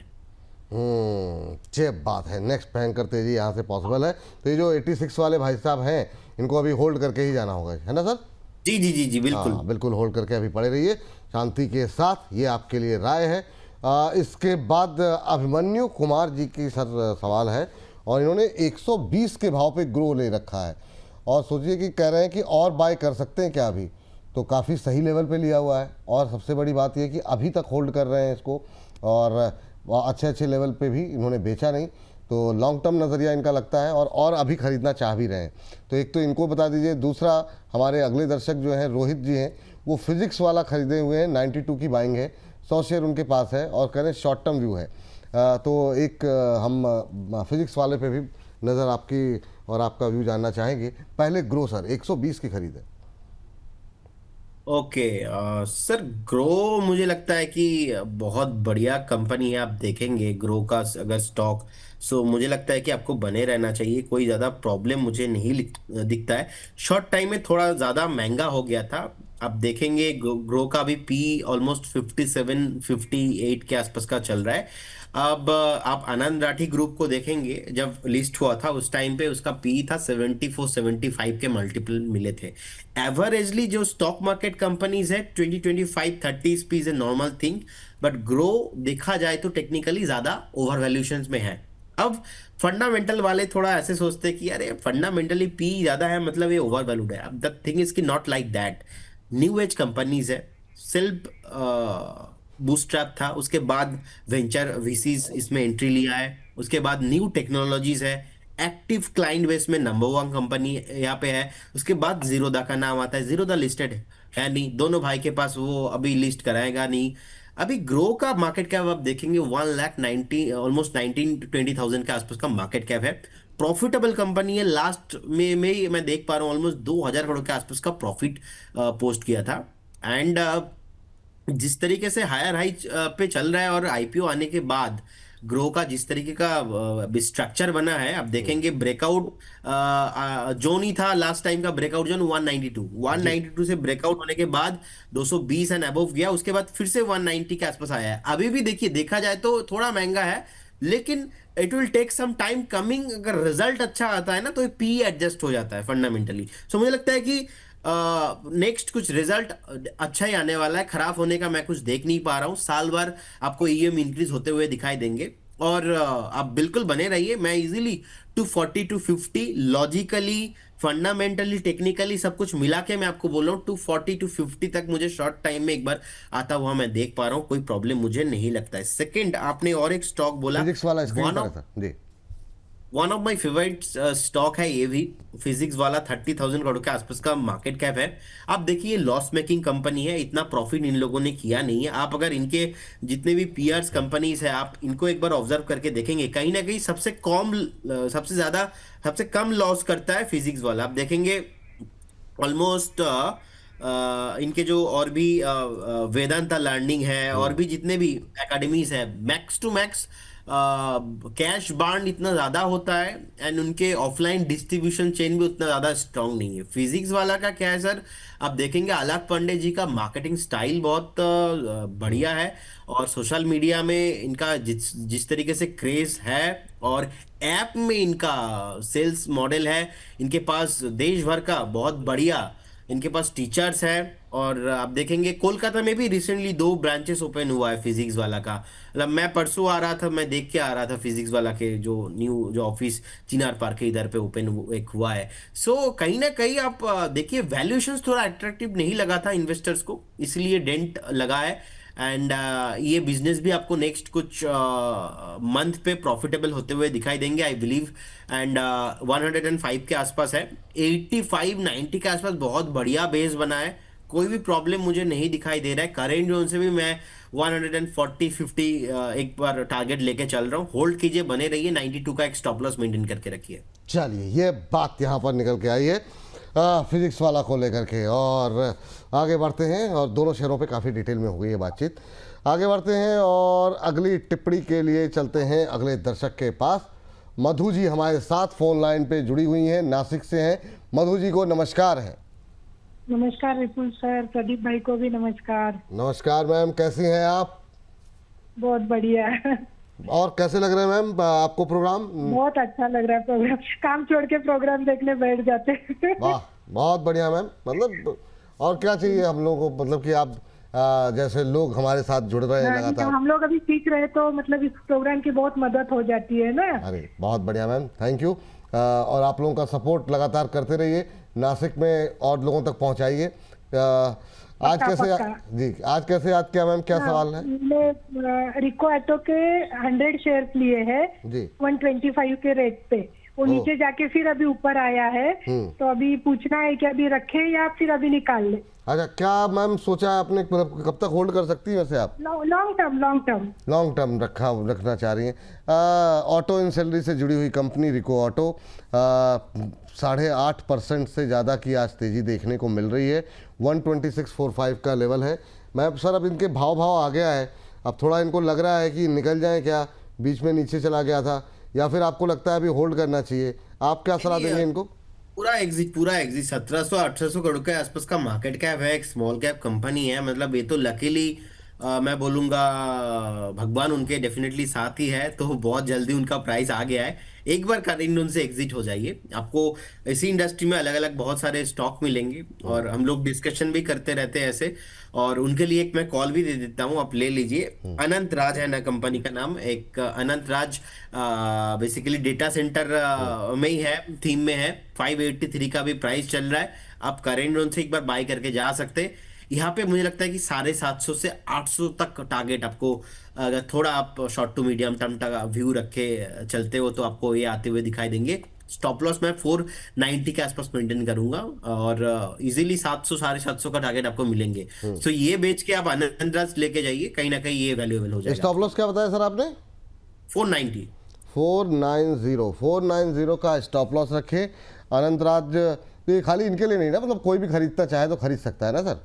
ये बात है, नेक्स्ट भयंकर तेजी यहाँ से पॉसिबल है। तो ये जो 86 वाले भाई साहब हैं, इनको अभी होल्ड करके ही जाना होगा, है ना सर? जी जी जी जी बिल्कुल। हाँ बिल्कुल, होल्ड करके अभी पड़े रहिए शांति के साथ। ये आपके लिए राय है। इसके बाद अभिमन्यु कुमार जी की सर सवाल है, और इन्होंने 120 के भाव पे ग्रो ले रखा है, और सोचिए कि कह रहे हैं कि और बाय कर सकते हैं क्या अभी। तो काफ़ी सही लेवल पे लिया हुआ है, और सबसे बड़ी बात यह कि अभी तक होल्ड कर रहे हैं इसको, और अच्छे अच्छे लेवल पे भी इन्होंने बेचा नहीं। तो लॉन्ग टर्म नज़रिया इनका लगता है, और अभी ख़रीदना चाह भी रहे हैं। तो एक तो इनको बता दीजिए। दूसरा, हमारे अगले दर्शक जो हैं रोहित जी हैं, वो फिजिक्स वाला खरीदे हुए हैं, 92 की बाइंग है, 100 शेयर उनके पास है और कह रहे हैं शॉर्ट टर्म व्यू है। तो एक हम फिजिक्स वाले पे भी नज़र आपकी और आपका व्यू जानना चाहेंगे। पहले ग्रो सर 120 की खरीद है। ओके सर, ग्रो मुझे लगता है कि बहुत बढ़िया कंपनी है। आप देखेंगे ग्रो का अगर स्टॉक, सो मुझे लगता है कि आपको बने रहना चाहिए। कोई ज़्यादा प्रॉब्लम मुझे नहीं दिखता है। शॉर्ट टाइम में थोड़ा ज़्यादा महंगा हो गया था। आप देखेंगे ग्रो का भी पी ऑलमोस्ट 57-58 के आसपास का चल रहा है। अब आप आनंद राठी ग्रुप को देखेंगे, जब लिस्ट हुआ था उस टाइम पे उसका पी था 74-75 के मल्टीपल मिले थे। एवरेजली जो स्टॉक मार्केट कंपनीज है 20-25-30 P is a normal thing, but grow देखा जाए तो टेक्निकली ज्यादा ओवर वैल्यूएशंस में है। अब फंडामेंटल वाले थोड़ा ऐसे सोचते हैं कि अरे फंडामेंटली पी ज्यादा है मतलब ये ओवर वैल्यूड है। अब द थिंग इज कि not like that. New age companies है, सेल्फ बूस्ट्रैप था, उसके बाद वेंचर वीसीज इसमें एंट्री लिया है, उसके बाद न्यू टेक्नोलॉजीज है, एक्टिव क्लाइंट बेस में नंबर 1 कंपनी यहाँ पे है। उसके बाद जीरोदा का नाम आता है। जीरोदा लिस्टेड है नहीं, दोनों भाई के पास, वो अभी लिस्ट कराएगा नहीं। अभी ग्रो का मार्केट कैप आप देखेंगे 1,90,000 ऑलमोस्ट 19-20,000 के आसपास का मार्केट कैप है। प्रॉफिटेबल कंपनी है। लास्ट में ही मैं देख पा रहा हूँ ऑलमोस्ट 2,000 करोड़ के आसपास का प्रॉफिट पोस्ट किया था। एंड जिस तरीके से हायर हाई पे चल रहा है और आईपीओ आने के बाद ग्रो का जिस तरीके का स्ट्रक्चर बना है, आप देखेंगे ब्रेकआउट जोन ही था लास्ट टाइम का। ब्रेकआउट जोन 192 से ब्रेकआउट होने के बाद 220 एंड अबव गया, उसके बाद फिर से 190 के आसपास आया है। अभी भी देखिए, देखा जाए तो थोड़ा महंगा है, लेकिन it will take some time coming. अगर रिजल्ट अच्छा आता है ना तो पी एडजस्ट हो जाता है फंडामेंटली। सो मुझे लगता है कि नेक्स्ट कुछ रिजल्ट अच्छा ही आने वाला है। खराब होने का मैं कुछ देख नहीं पा रहा हूँ। साल भर आपको ईएम इंक्रीज होते हुए दिखाई देंगे और आप बिल्कुल बने रहिए। मैं इजीली 240-250 लॉजिकली, फंडामेंटली, टेक्निकली सब कुछ मिला के मैं आपको बोल रहा हूँ 240-250 तक मुझे शॉर्ट टाइम में एक बार आता हुआ मैं देख पा रहा हूँ। कोई प्रॉब्लम मुझे नहीं लगता है। सेकंड, आपने और एक स्टॉक बोला, फिजिक्स वाला स्क्रीन पर था जी। One of my favourite stock है ये भी, फिजिक्स वाला। 30,000 करोड़ के आसपास का मार्केट कैप है। आप देखिए, लॉस मेकिंग कंपनी है, इतना प्रॉफिट इन लोगों ने किया नहीं है। आप अगर इनके जितने भी पीयर्स कंपनीज है, आप इनको एक बार ऑब्जर्व करके देखेंगे, कहीं ना कहीं सबसे कम लॉस करता है फिजिक्स वाला। आप देखेंगे ऑलमोस्ट इनके जो और भी वेदांता लर्निंग है और भी जितने भी एकेडमीज है, मैक्स टू मैक्स कैश बार्न इतना ज्यादा होता है एंड उनके ऑफलाइन डिस्ट्रीब्यूशन चेन भी उतना ज्यादा स्ट्रांग नहीं है। फिजिक्स वाला का क्या है सर, आप देखेंगे अलक पांडे जी का मार्केटिंग स्टाइल बहुत बढ़िया है और सोशल मीडिया में इनका जिस तरीके से क्रेज है और ऐप में इनका सेल्स मॉडल है, इनके पास देश भर का बहुत बढ़िया इनके पास टीचर्स है। और आप देखेंगे कोलकाता में भी रिसेंटली 2 ब्रांचेस ओपन हुआ है फिजिक्स वाला का। मतलब मैं परसों आ रहा था, मैं देख के आ रहा था फिजिक्स वाला के जो न्यू जो ऑफिस चिनार पार्क के इधर पे ओपन एक हुआ है। सो कहीं ना कहीं आप देखिए, वैल्यूएशंस थोड़ा अट्रैक्टिव नहीं लगा था इन्वेस्टर्स को, इसलिए डेंट लगा है। एंड ये बिजनेस भी आपको नेक्स्ट कुछ मंथ पे प्रॉफिटेबल होते हुए दिखाई देंगे आई बिलीव। एंड 105 के आसपास है, 85-90 के आसपास बहुत बढ़िया बेस बना है। कोई भी प्रॉब्लम मुझे नहीं दिखाई दे रहा है। करेंट जोन से भी मैं 140-50 एक बार टारगेट लेके चल रहा हूँ। होल्ड कीजिए, बने रहिए, 92 का एक स्टॉप लॉस मेंटेन करके रखिए। चलिए, ये बात यहाँ पर निकल के आई है फिजिक्स वाला को लेकर के, और आगे बढ़ते हैं। और दोनों शेयरों पे काफ़ी डिटेल में हो गई है बातचीत। आगे बढ़ते हैं और अगली टिप्पणी के लिए चलते हैं अगले दर्शक के पास। मधु जी हमारे साथ फोन लाइन पे जुड़ी हुई हैं, नासिक से हैं। मधु जी को नमस्कार है। नमस्कार विपुल सर, प्रदीप भाई को भी नमस्कार। नमस्कार मैम, कैसी हैं आप? बहुत बढ़िया। और कैसे लग रहा है मैम आपको प्रोग्राम? बहुत अच्छा लग रहा है प्रोग्राम, काम छोड़ के प्रोग्राम देखने बैठ जाते हैं। वाह, बहुत बढ़िया मैम। मतलब और क्या चाहिए हम लोगों को, मतलब कि आप जैसे लोग हमारे साथ जुड़ रहे हैं लगातार। हम लोग अभी सीख रहे हैं तो मतलब इस प्रोग्राम की बहुत मदद हो जाती है ना। अरे बहुत बढ़िया मैम, थैंक यू। और आप लोगों का सपोर्ट लगातार करते रहिए, नासिक में और लोगों तक पहुंचाइए। आज कैसे जी, आज कैसे याद किया मैम, क्या सवाल है? मैंने रिको ऑटो के 100 शेयर्स लिए हैं जी 125 के रेट पे। वो नीचे जाके फिर अभी ऊपर आया है, तो अभी पूछना है कि अभी रखें या फिर अभी निकाल ले। अच्छा, क्या मैम सोचा है आपने, मतलब कब तक होल्ड कर सकती हैं वैसे आप? Long term, long term. Long term रखना चाह रही हैं। ऑटो इंसैलरी से जुड़ी हुई कंपनी रिको ऑटो 8.5% से ज़्यादा की आज तेज़ी देखने को मिल रही है। 126.45 का लेवल है। मैं सर अब इनके भाव आ गया है, अब थोड़ा इनको लग रहा है कि निकल जाए क्या, बीच में नीचे चला गया था, या फिर आपको लगता है अभी होल्ड करना चाहिए? आप क्या सलाह देंगे इनको? पूरा एग्जिट 1700-1800 करोड़ के आसपास का मार्केट कैप है, एक स्मॉल कैप कंपनी है। मतलब ये तो लकीली मैं बोलूंगा भगवान उनके डेफिनेटली साथ ही है, तो बहुत जल्दी उनका प्राइस आ गया है। एक बार करेंट उनसे एग्जिट हो जाइए, आपको इसी इंडस्ट्री में अलग अलग बहुत सारे स्टॉक मिलेंगे और हम लोग डिस्कशन भी करते रहते हैं ऐसे। और उनके लिए एक मैं कॉल भी दे देता हूँ, आप ले लीजिए। अनंत राज है ना कंपनी का नाम, एक अनंत राज बेसिकली डेटा सेंटर में ही है, थीम में है। 583 का भी प्राइस चल रहा है, आप करेंट जोन से एक बार बाय करके जा सकते हैं। यहाँ पे मुझे लगता है कि 750 से 800 तक टारगेट आपको, अगर थोड़ा आप शॉर्ट टू मीडियम टर्म का व्यू रखे चलते हो तो आपको ये आते हुए दिखाई देंगे। स्टॉप लॉस मैं 490 के आसपास मेंटेन करूंगा और इजीली 700 750 का टारगेट आपको मिलेंगे। सो ये बेच के आप अनंत राज लेके जाइए, कहीं ना कहीं ये वैल्यूएबल हो जाएगा। स्टॉप लॉस क्या बताया सर आपने? 490। 490 का स्टॉप लॉस रखे। अनंत राज ये खाली इनके लिए नहीं ना, मतलब कोई भी खरीदता चाहे तो खरीद सकता है ना सर?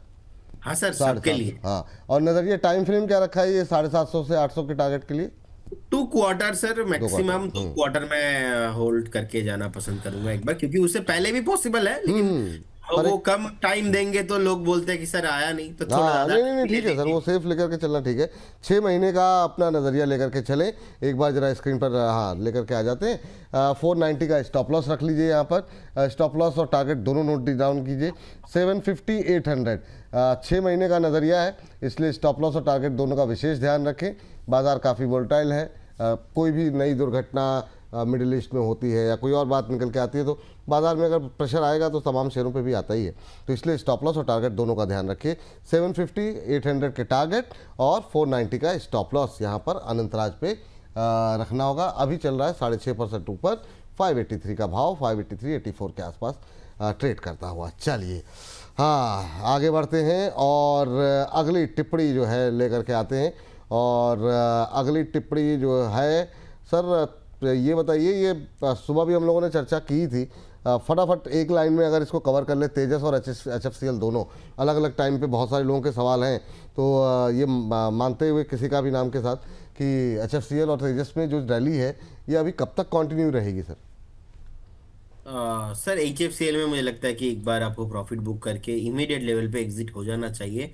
हाँ सर, सबके लिए। हाँ, और नजरिए टाइम फ्रेम क्या रखा है ये 750 से 800 के टारगेट के लिए? 2 क्वार्टर सर, मैक्सिमम 2 क्वार्टर में होल्ड करके जाना पसंद करूंगा एक बार, क्योंकि उससे पहले भी पॉसिबल है, लेकिन वो कम टाइम देंगे तो लोग बोलते हैं कि सर आया नहीं, तो थोड़ा हाँ, ज्यादा नहीं ठीक है सर, वो सेफ लेकर के चलना ठीक है। 6 महीने का अपना नज़रिया लेकर के चले, एक बार जरा स्क्रीन पर हाँ लेकर के आ जाते हैं। 490 का स्टॉप लॉस रख लीजिए यहाँ पर। स्टॉप लॉस और टारगेट दोनों नोट डाउन कीजिए। 750 800 6 महीने का नज़रिया है, इसलिए स्टॉप लॉस और टारगेट दोनों का विशेष ध्यान रखें। बाजार काफ़ी वोलेटाइल है, कोई भी नई दुर्घटना मिडिल ईस्ट में होती है या कोई और बात निकल के आती है तो बाजार में अगर प्रेशर आएगा तो तमाम शेयरों पे भी आता ही है, तो इसलिए स्टॉप लॉस और टारगेट दोनों का ध्यान रखिए। 750 800 के टारगेट और 490 का स्टॉप लॉस यहाँ पर अनंत राज पे रखना होगा। अभी चल रहा है 6.5% ऊपर, 583 का भाव, 583-84 के आसपास ट्रेड करता हुआ। चलिए हाँ आगे बढ़ते हैं और अगली टिप्पणी जो है लेकर के आते हैं। और अगली टिप्पणी जो है सर ये बताइए, ये सुबह भी हम लोगों ने चर्चा की थी, फटाफट एक लाइन में अगर इसको कवर कर ले। तेजस और HFCL दोनों अलग अलग टाइम पे बहुत सारे लोगों के सवाल हैं, तो ये मानते हुए किसी का भी नाम के साथ कि HFCL और तेजस में जो रैली है ये अभी कब तक कंटिन्यू रहेगी सर? सर HFCL में मुझे लगता है कि एक बार आपको प्रॉफिट बुक करके इमीडिएट लेवल पे एग्जिट हो जाना चाहिए।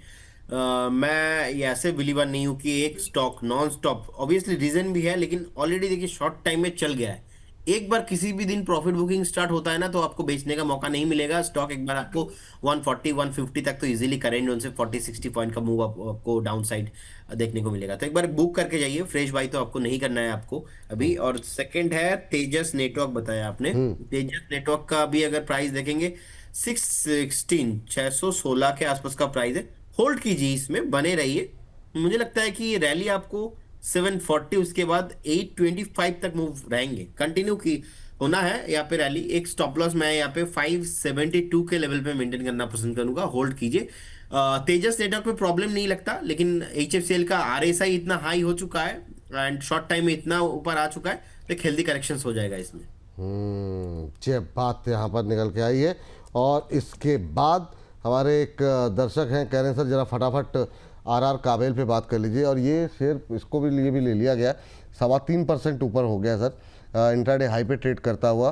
मैं ये ऐसे बिलीवर नहीं हूँ कि एक stock non stop, obviously reason भी है, लेकिन ऑलरेडी देखिए शॉर्ट टाइम में चल गया है। एक बार किसी भी दिन प्रॉफिट बुकिंग स्टार्ट होता है ना, तो आपको बेचने का मौका नहीं मिलेगा। स्टॉक एक बार आपको 140 150 तक तो इजीली करेंट जोन से 40-60 पॉइंट का मूव आपको डाउन साइड देखने को मिलेगा। तो एक बार बुक करके जाइए, फ्रेश बाई तो आपको नहीं करना है आपको अभी। और सेकंड है तेजस नेटवर्क, बताया आपने। तेजस नेटवर्क का अभी अगर प्राइस देखेंगे 616 के आसपास का प्राइस है। होल्ड कीजिए, इसमें बने रहिए। मुझे लगता है कि ये रैली आपको 740 उसके बाद 825 तक मूव रहेंगे, कंटिन्यू की होना है यहाँ पे रैली। एक स्टॉप लॉस मैं यहाँ पे 572 के लेवल पे मेंटेन करना पसंद करूंगा, होल्ड कीजिए। तेजस नेटवर्क में प्रॉब्लम नहीं लगता, लेकिन HFCL का RSI इतना हाई हो चुका है एंड शॉर्ट टाइम में इतना ऊपर आ चुका है, तो एक हेल्दी करेक्शन हो जाएगा इसमें। ये बात यहाँ पर निकल के आई है। और इसके बाद हमारे एक दर्शक हैं, कह रहे हैं सर जरा फटाफट RR काबेल पे बात कर लीजिए। और ये शेयर इसको भी लिए भी ले लिया गया, 3.25% ऊपर हो गया सर, इंट्राडे हाई पे ट्रेड करता हुआ।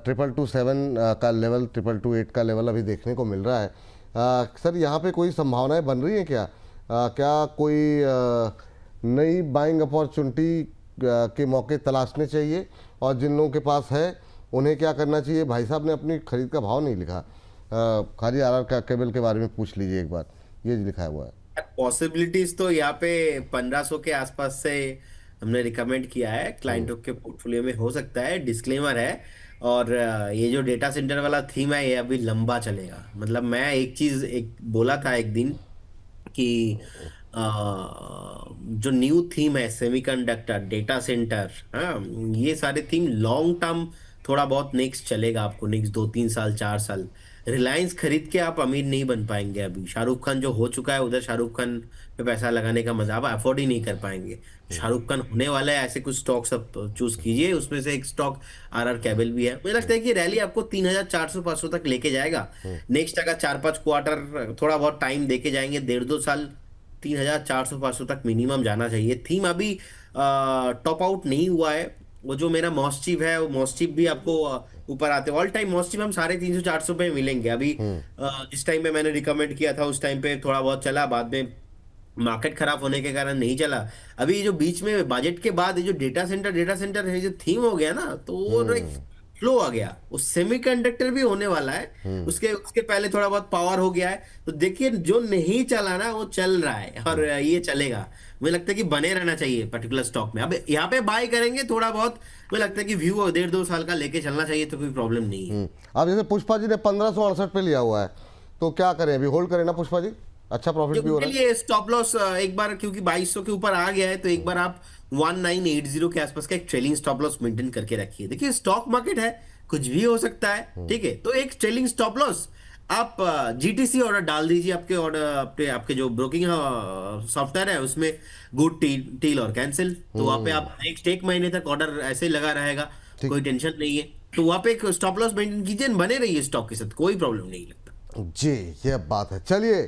2227 का लेवल, 2228 का लेवल अभी देखने को मिल रहा है। सर यहाँ पे कोई संभावनाएं बन रही हैं क्या? क्या कोई नई बाइंग अपॉर्चुनिटी के मौके तलाशने चाहिए? और जिन लोगों के पास है उन्हें क्या करना चाहिए? भाई साहब ने अपनी खरीद का भाव नहीं लिखा, खाली RR का केबल के बारे में पूछ लीजिए एक बार, ये लिखा हुआ है। पॉसिबिलिटीज तो यहाँ पे 1500 के आसपास से हमने रिकमेंड किया है क्लाइंटों के पोर्टफोलियो में, हो सकता है, डिस्क्लेमर है। और ये जो डेटा सेंटर वाला थीम है ये अभी लंबा चलेगा। मतलब मैं एक चीज बोला था एक दिन कि जो न्यू थीम है सेमीकंडक्टर, डेटा सेंटर, हाँ, ये सारे थीम लॉन्ग टर्म थोड़ा बहुत नेक्स्ट चलेगा आपको, नेक्स्ट 2-3 साल 4 साल। रिलायंस खरीद के आप अमीर नहीं बन पाएंगे। अभी शाहरुख खान जो हो चुका है, उधर शाहरुख खान पे पैसा लगाने का मजा आप अफोर्ड ही नहीं कर पाएंगे। शाहरुख खान होने वाला है, ऐसे कुछ स्टॉक्स आप चूज कीजिए, उसमें से एक स्टॉक आरआर कैबल भी है। मुझे लगता है कि रैली आपको 3,400-500 तक लेके जाएगा। नेक्स्ट अगर 4-5 क्वार्टर थोड़ा बहुत टाइम देके जाएंगे, 1.5-2 साल, 3,400-500 तक मिनिमम जाना चाहिए। थीम अभी टॉप आउट नहीं हुआ है। वो जो मेरा मॉस्टिव है, वो मॉस्टिव भी आपको ऊपर आते, ऑल टाइम मॉस्टिव हम 350-400 पे मिलेंगे। अभी जिस टाइम पे मैंने रिकमेंड किया था उस टाइम पे थोड़ा बहुत चला, बाद में मार्केट खराब होने के कारण नहीं चला। अभी ये जो बीच में बजट के बाद ये जो डेटा सेंटर है, जो थीम हो गया ना, तो वो एक फ्लो आ गया। वो सेमीकंडक्टर भी होने वाला है, उसके उसके पहले थोड़ा बहुत पावर हो गया है। तो देखिए, जो नहीं चला ना वो चल रहा है, और ये चलेगा। मुझे लगता है कि बने रहना चाहिए पर्टिकुलर स्टॉक में। अब यहाँ पे बाय करेंगे थोड़ा बहुत, मुझे लगता है कि व्यू 1.5-2 साल का लेके चलना चाहिए, तो कोई प्रॉब्लम नहीं है। अब जैसे पुष्पा जी ने 1568 पे लिया हुआ है, तो क्या करें, अभी होल्ड करें ना पुष्पा जी? अच्छा प्रॉफिट भी हो उनके रहा है। लिए स्टॉप लॉस एक बार, क्योंकि 2200 के ऊपर आ गया है, तो एक बार आप 1980 के आसपास का एक ट्रेलिंग स्टॉप लॉस मेंटेन करके रखिए। देखिए, स्टॉक मार्केट है, कुछ भी हो सकता है, ठीक है। तो एक ट्रेलिंग स्टॉप लॉस आप जीटीसी ऑर्डर डाल दीजिए, आपके ऑर्डर आपके आपके जो ब्रोकिंग सॉफ्टवेयर है उसमें, गुड टील और कैंसिल। तो वहां पे आप नेक्स्ट एक महीने तक ऑर्डर ऐसे ही लगा रहेगा, ठीक। कोई टेंशन नहीं है। तो वहां पे एक स्टॉप लॉस मेंटेन कीजिए, बने रहिए स्टॉक के साथ, कोई प्रॉब्लम नहीं लगता। जी, ये बात है। चलिए,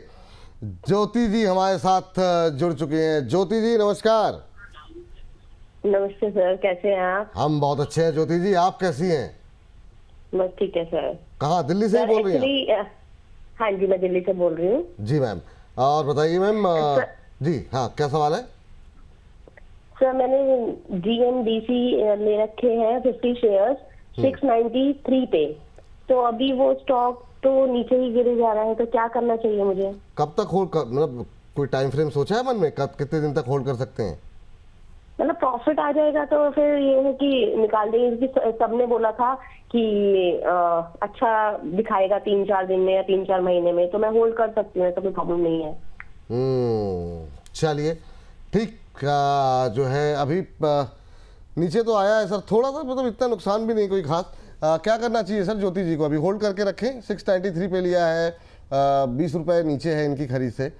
ज्योति जी हमारे साथ जुड़ चुके हैं। ज्योति जी नमस्कार। नमस्ते सर, कैसे हैं आप? हम बहुत अच्छे हैं ज्योति जी, आप कैसी हैं? बस ठीक है सर। कहाँ, दिल्ली से ही बोल रही हैं? एक्चुअली हाँ जी, मैं दिल्ली से बोल रही हूँ। जी मैम, और बताइए मैम। जी हाँ, क्या सवाल है? सर, मैंने जीएमडीसी ले रखे हैं 50 शेयर्स 693 पे। तो अभी वो स्टॉक तो नीचे ही गिरे जा रहा है, तो क्या करना चाहिए मुझे? कब तक होल्ड कर, मतलब कोई टाइम फ्रेम सोचा है मन में, कब कितने दिन तक होल्ड कर सकते हैं? मतलब प्रॉफिट आ जाएगा तो फिर ये है कि निकाल देंगे, क्योंकि सबने बोला था कि अच्छा दिखाएगा 3-4 दिन में या 3-4 महीने में, तो मैं होल्ड कर सकती हूँ, तो कोई प्रॉब्लम नहीं है। चलिए ठीक। जो है अभी नीचे तो आया है सर थोड़ा सा, मतलब इतना नुकसान भी नहीं कोई खास। क्या करना चाहिए सर ज्योति जी को? अभी होल्ड करके रखें, 693 पे लिया है, 20 रुपए नीचे है इनकी खरीद से।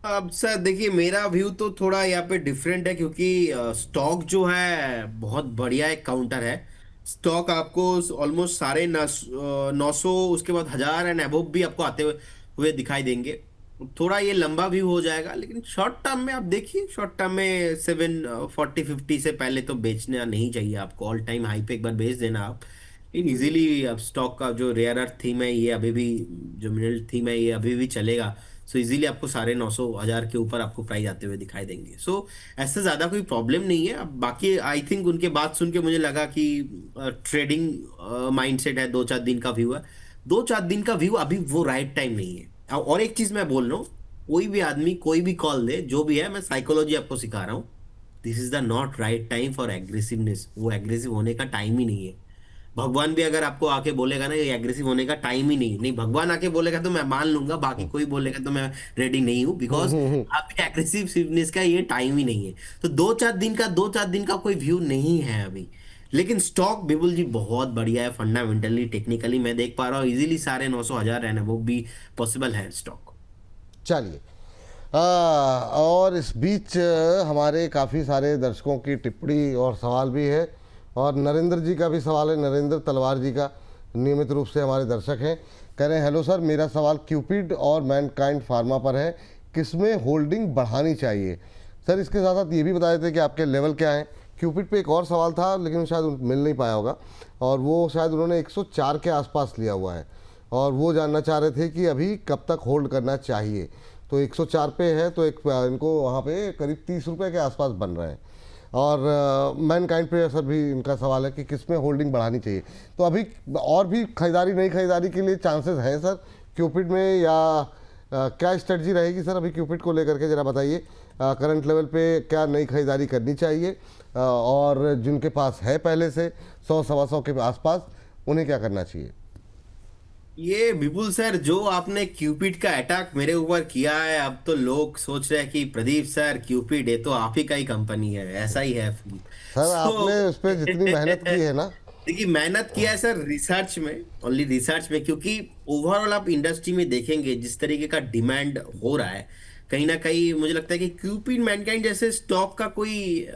अब सर देखिए, मेरा व्यू तो थोड़ा यहाँ पे डिफरेंट है, क्योंकि स्टॉक जो है बहुत बढ़िया एक काउंटर है। स्टॉक आपको ऑलमोस्ट 950, उसके बाद 1000 एंड अबव भी आपको आते हुए दिखाई देंगे। थोड़ा ये लंबा व्यू हो जाएगा, लेकिन शॉर्ट टर्म में आप देखिए, शॉर्ट टर्म में 740-50 से पहले तो बेचना नहीं चाहिए आपको। ऑल टाइम हाई पे एक बार बेच देना आप इजीली। अब स्टॉक का जो रेयर अर्थ थीम है ये अभी भी, जो मिनरल थीम है ये अभी भी चलेगा। सो इजीली आपको 950-1000 के ऊपर आपको प्राइस आते हुए दिखाई देंगे। सो ऐसे ज्यादा कोई प्रॉब्लम नहीं है। अब बाकी आई थिंक उनके बात सुन के मुझे लगा कि ट्रेडिंग माइंडसेट है, 2-4 दिन का व्यू है। 2-4 दिन का व्यू अभी वो राइट टाइम नहीं है। और एक चीज मैं बोल रहा हूँ, कोई भी आदमी कोई भी कॉल दे, जो भी है, मैं साइकोलॉजी आपको सिखा रहा हूँ। This is the not right time for aggressiveness. वो एग्रेसिव होने का टाइम ही नहीं है। भगवान भी अगर आपको आके बोलेगा ना ये एग्रेसिव होने का टाइम ही नहीं भगवान आके बोलेगा तो मैं मान लूंगा, बाकी कोई बोलेगा तो मैं रेडी नहीं हूँ, बिकॉज आपके एग्रेसिवनेस का ये टाइम ही नहीं है। तो 2-4 दिन का कोई व्यू नहीं है अभी। लेकिन स्टॉक बिपुल जी बहुत बढ़िया है, फंडामेंटली टेक्निकली मैं देख पा रहा हूँ, इजीली 950-1000 रहना वो भी पॉसिबल है स्टॉक। चलिए, और इस बीच हमारे काफ़ी सारे दर्शकों की टिप्पणी और सवाल भी है, और नरेंद्र जी का भी सवाल है, नरेंद्र तलवार जी का, नियमित रूप से हमारे दर्शक हैं। कह रहे हैं हेलो सर, मेरा सवाल क्यूपिड और मैनकाइंड फार्मा पर है, किसमें होल्डिंग बढ़ानी चाहिए? सर इसके साथ साथ ये भी बता देते कि आपके लेवल क्या हैं। क्यूपिड पे एक और सवाल था लेकिन शायद मिल नहीं पाया होगा, और वो शायद उन्होंने 104 के आसपास लिया हुआ है, और वो जानना चाह रहे थे कि अभी कब तक होल्ड करना चाहिए। तो 104 पे है, तो एक इनको वहाँ पे करीब 30 रुपये के आसपास बन रहे हैं। और मैनकाइंड पे सर भी इनका सवाल है कि किस में होल्डिंग बढ़ानी चाहिए। तो अभी और भी खरीदारी, नई खरीदारी के लिए चांसेस हैं सर क्यूपिड में, या क्या स्ट्रेटजी रहेगी सर अभी क्यूपिड को लेकर के? ज़रा बताइए करंट लेवल पे क्या नई खरीदारी करनी चाहिए, और जिनके पास है पहले से 100-125 के आसपास, उन्हें क्या करना चाहिए? ये विपुल सर, जो आपने क्यूपिड का अटैक मेरे ऊपर किया है, अब तो लोग सोच रहे हैं कि प्रदीप सर क्यूपिड है तो आप ही का ही कंपनी है, ऐसा ही है। सर आपने उस पर जितनी मेहनत की है ना, देखिए मेहनत किया है सर रिसर्च में, ओनली रिसर्च में, क्योंकि ओवरऑल आप इंडस्ट्री में देखेंगे जिस तरीके का डिमांड हो रहा है, कहीं ना कहीं मुझे लगता है कि क्यूपिड मैनकाइंड जैसे स्टॉक का कोई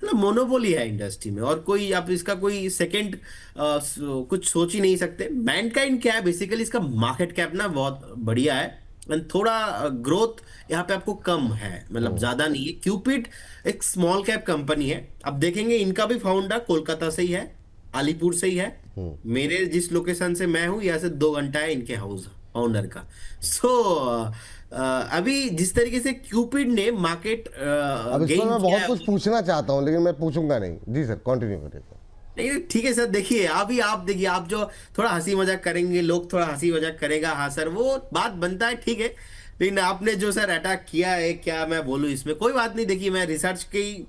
मतलब मोनोपोली है इंडस्ट्री में, और कोई आप इसका कोई सेकंड कुछ सोच ही नहीं सकते। मैनकाइंड क्या है बेसिकली, इसका मार्केट कैप ना बहुत बढ़िया है, एंड थोड़ा ग्रोथ यहाँ पे आपको कम है, मतलब ज्यादा नहीं है। क्यूपिड एक स्मॉल कैप कंपनी है। अब देखेंगे इनका भी फाउंडर कोलकाता से ही है, अलीपुर से ही है। मेरे जिस लोकेशन से मैं हूँ यहाँ से 2 घंटा है इनके हाउस फाउंडर का। सो अभी जिस तरीके से क्यूपिड ने मार्केट अब इस पर गेन मैं किया बहुत है, कुछ पूछना चाहता हूँ लेकिन मैं पूछूंगा नहीं। जी सर, कंटिन्यू करिए। नहीं ठीक है सर। देखिए अभी आप देखिए, आप जो थोड़ा हंसी मजाक करेंगे, लोग थोड़ा हंसी मजाक करेगा, हाँ सर वो बात बनता है, ठीक है। लेकिन आपने जो सर अटैक किया है, क्या मैं बोलूँ इसमें, कोई बात नहीं। देखिए मैं रिसर्च के ही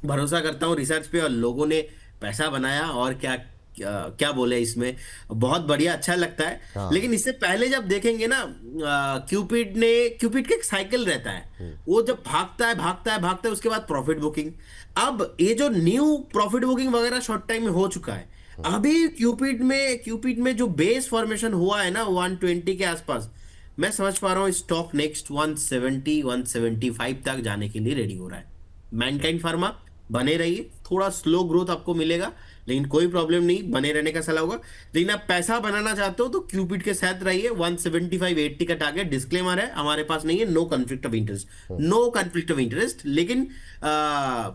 भरोसा करता हूँ, रिसर्च पे, और लोगों ने पैसा बनाया, और क्या क्या, क्या बोले इसमें, बहुत बढ़िया, अच्छा लगता है। हाँ। लेकिन इससे पहले जब देखेंगे ना, क्यूपिड का एक साइकिल रहता है, वो जब भागता है भागता है भागता है, उसके बाद प्रॉफिट बुकिंग। अब ये जो न्यू प्रॉफिट बुकिंग वगैरह शॉर्ट टाइम में हो चुका है, अभी क्यूपिड में जो बेस फॉर्मेशन हुआ है ना 120 के आसपास, मैं समझ पा रहा हूँ स्टॉक नेक्स्ट 170 175 तक जाने के लिए रेडी हो रहा है। मैनकाइंड फार्मा बने रहिए, थोड़ा स्लो ग्रोथ आपको मिलेगा, लेकिन कोई प्रॉब्लम नहीं, बने रहने का सलाह होगा। लेकिन आप पैसा बनाना चाहते हो तो क्यूपिड के साथ रहिए। 175-80 का टारगेट, डिस्क्लेमर है हमारे पास नहीं है, no conflict of interest, no conflict of interest. लेकिन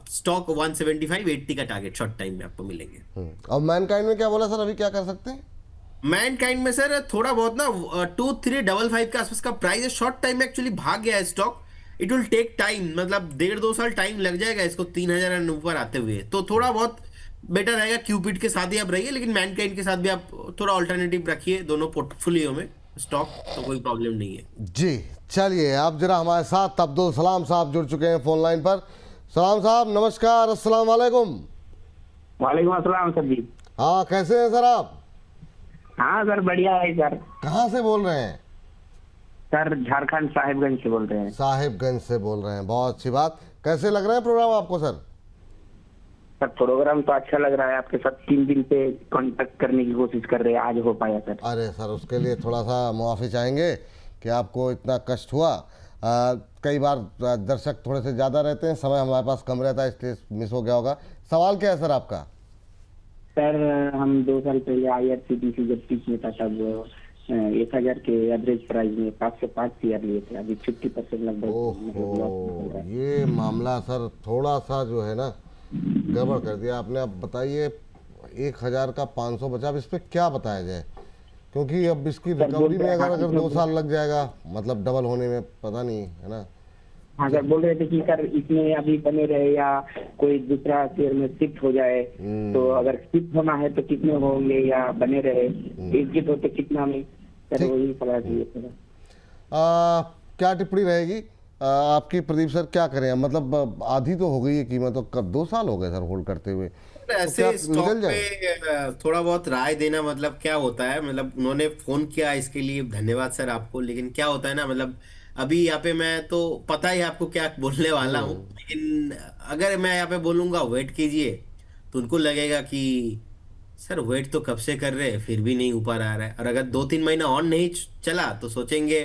स्टॉक 175-80 का टारगेट शॉर्ट टाइम में आपको मिलेंगे। और मैनकाइंड में क्या बोला सर, अभी क्या कर सकते हैं? मैनकाइंड में सर थोड़ा बहुत ना 2355 के आसपास का प्राइस है। शॉर्ट टाइम में एक्चुअली भाग गया है stock. It will take time, मतलब 1.5-2 साल टाइम लग जाएगा इसको 3000 ऊपर आते हुए, तो थोड़ा बहुत बेटर रहेगा। क्यूपिड के साथ ही आप रहिए, लेकिन मैनकाइंड के साथ भी आप थोड़ा ऑल्टरनेटिव रखिए दोनों पोर्टफोलियो में स्टॉक, तो कोई प्रॉब्लम नहीं है। जी चलिए, आप जरा हमारे साथ अब्दुल सलाम साहब जुड़ चुके हैं फोन लाइन पर। सलाम साहब नमस्कार, अस्सलाम वालेकुम। वालेकुम अस्सलाम सर जी। हाँ कैसे हैं सर आप? हाँ सर बढ़िया है सर। कहाँ से बोल रहे हैं? सर झारखंड साहिबगंज से बोल रहे हैं। साहिबगंज से बोल रहे हैं, बहुत अच्छी बात। कैसे लग रहा है प्रोग्राम आपको सर? सर प्रोग्राम तो अच्छा लग रहा है, आपके साथ 3 दिन से कांटेक्ट करने की कोशिश कर रहे हैं, आज हो पाया सर। अरे सर उसके लिए थोड़ा सा मुआफ़ी चाहेंगे कि आपको इतना कष्ट हुआ। कई बार दर्शक थोड़े से ज़्यादा रहते हैं, समय हमारे पास कम रहता है, इसलिए मिस हो गया होगा। सवाल क्या है सर आपका? सर हम 2 साल पहले IRCTC जब पीक में था तब 1000 के एवरेज प्राइस में 5 से 5 शेयर लिए थे, अभी 50% लगभग ओहो, ये मामला सर थोड़ा सा जो है ना गड़बड़ कर दिया आपने। अब बताइए 1000 का 500 बचा, अब इस पर क्या बताया जाए, क्योंकि अब इसकी रिकवरी में अगर 2 साल लग जाएगा, मतलब डबल होने में, पता नहीं है ना। हाँ सर बोल रहे थे कि सर इसमें अभी बने रहे या कोई दूसरा शेयर में शिफ्ट हो जाए, तो अगर शिफ्ट होना है तो कितने होंगे या बने रहे, एग्जिट होते कितना में, सर वही सलाह चाहिए सर। क्या टिप्पणी रहेगी आपकी प्रदीप सर? क्या करें, मतलब आधी तो हो गई है कीमत, तो कब 2 साल हो गए सर होल्ड करते हुए, ऐसे तो स्टॉक निकल जाए? पे थोड़ा बहुत राय देना, मतलब क्या होता है, मतलब उन्होंने फोन किया इसके लिए धन्यवाद सर आपको। लेकिन क्या होता है ना, मतलब अभी यहाँ पे मैं तो पता ही आपको क्या बोलने वाला हूँ, लेकिन अगर मैं यहाँ पे बोलूंगा वेट कीजिए, तो उनको लगेगा कि सर वेट तो कब से कर रहे हैं फिर भी नहीं ऊपर आ रहा है। और अगर 2-3 महीना और नहीं चला तो सोचेंगे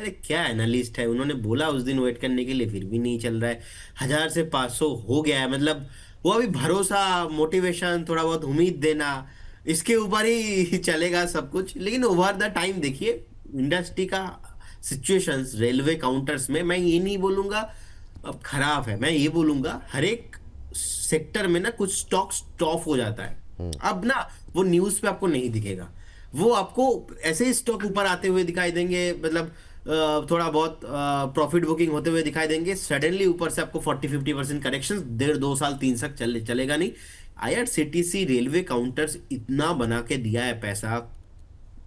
अरे क्या एनालिस्ट है, उन्होंने बोला उस दिन वेट करने के लिए फिर भी नहीं चल रहा है। 1000 से 500 हो गया है, मतलब वो अभी भरोसा, मोटिवेशन, थोड़ा बहुत उम्मीद देना, इसके ऊपर ही चलेगा सब कुछ। लेकिन ओवर द टाइम देखिए इंडस्ट्री का सिचुएशंस, रेलवे काउंटर्स में, मैं ये नहीं बोलूंगा अब खराब है, मैं ये बोलूंगा हर एक सेक्टर में ना कुछ स्टॉक स्टॉप हो जाता है। अब ना वो न्यूज पे आपको नहीं दिखेगा, वो आपको ऐसे ही स्टॉक ऊपर आते हुए दिखाई देंगे, मतलब थोड़ा बहुत प्रॉफिट बुकिंग होते हुए दिखाई देंगे। सडनली ऊपर से आपको 40-50% करेक्शन 1.5-2 साल 3 तक चलेगा नहीं। IRCTC रेलवे काउंटर्स इतना बना के दिया है पैसा,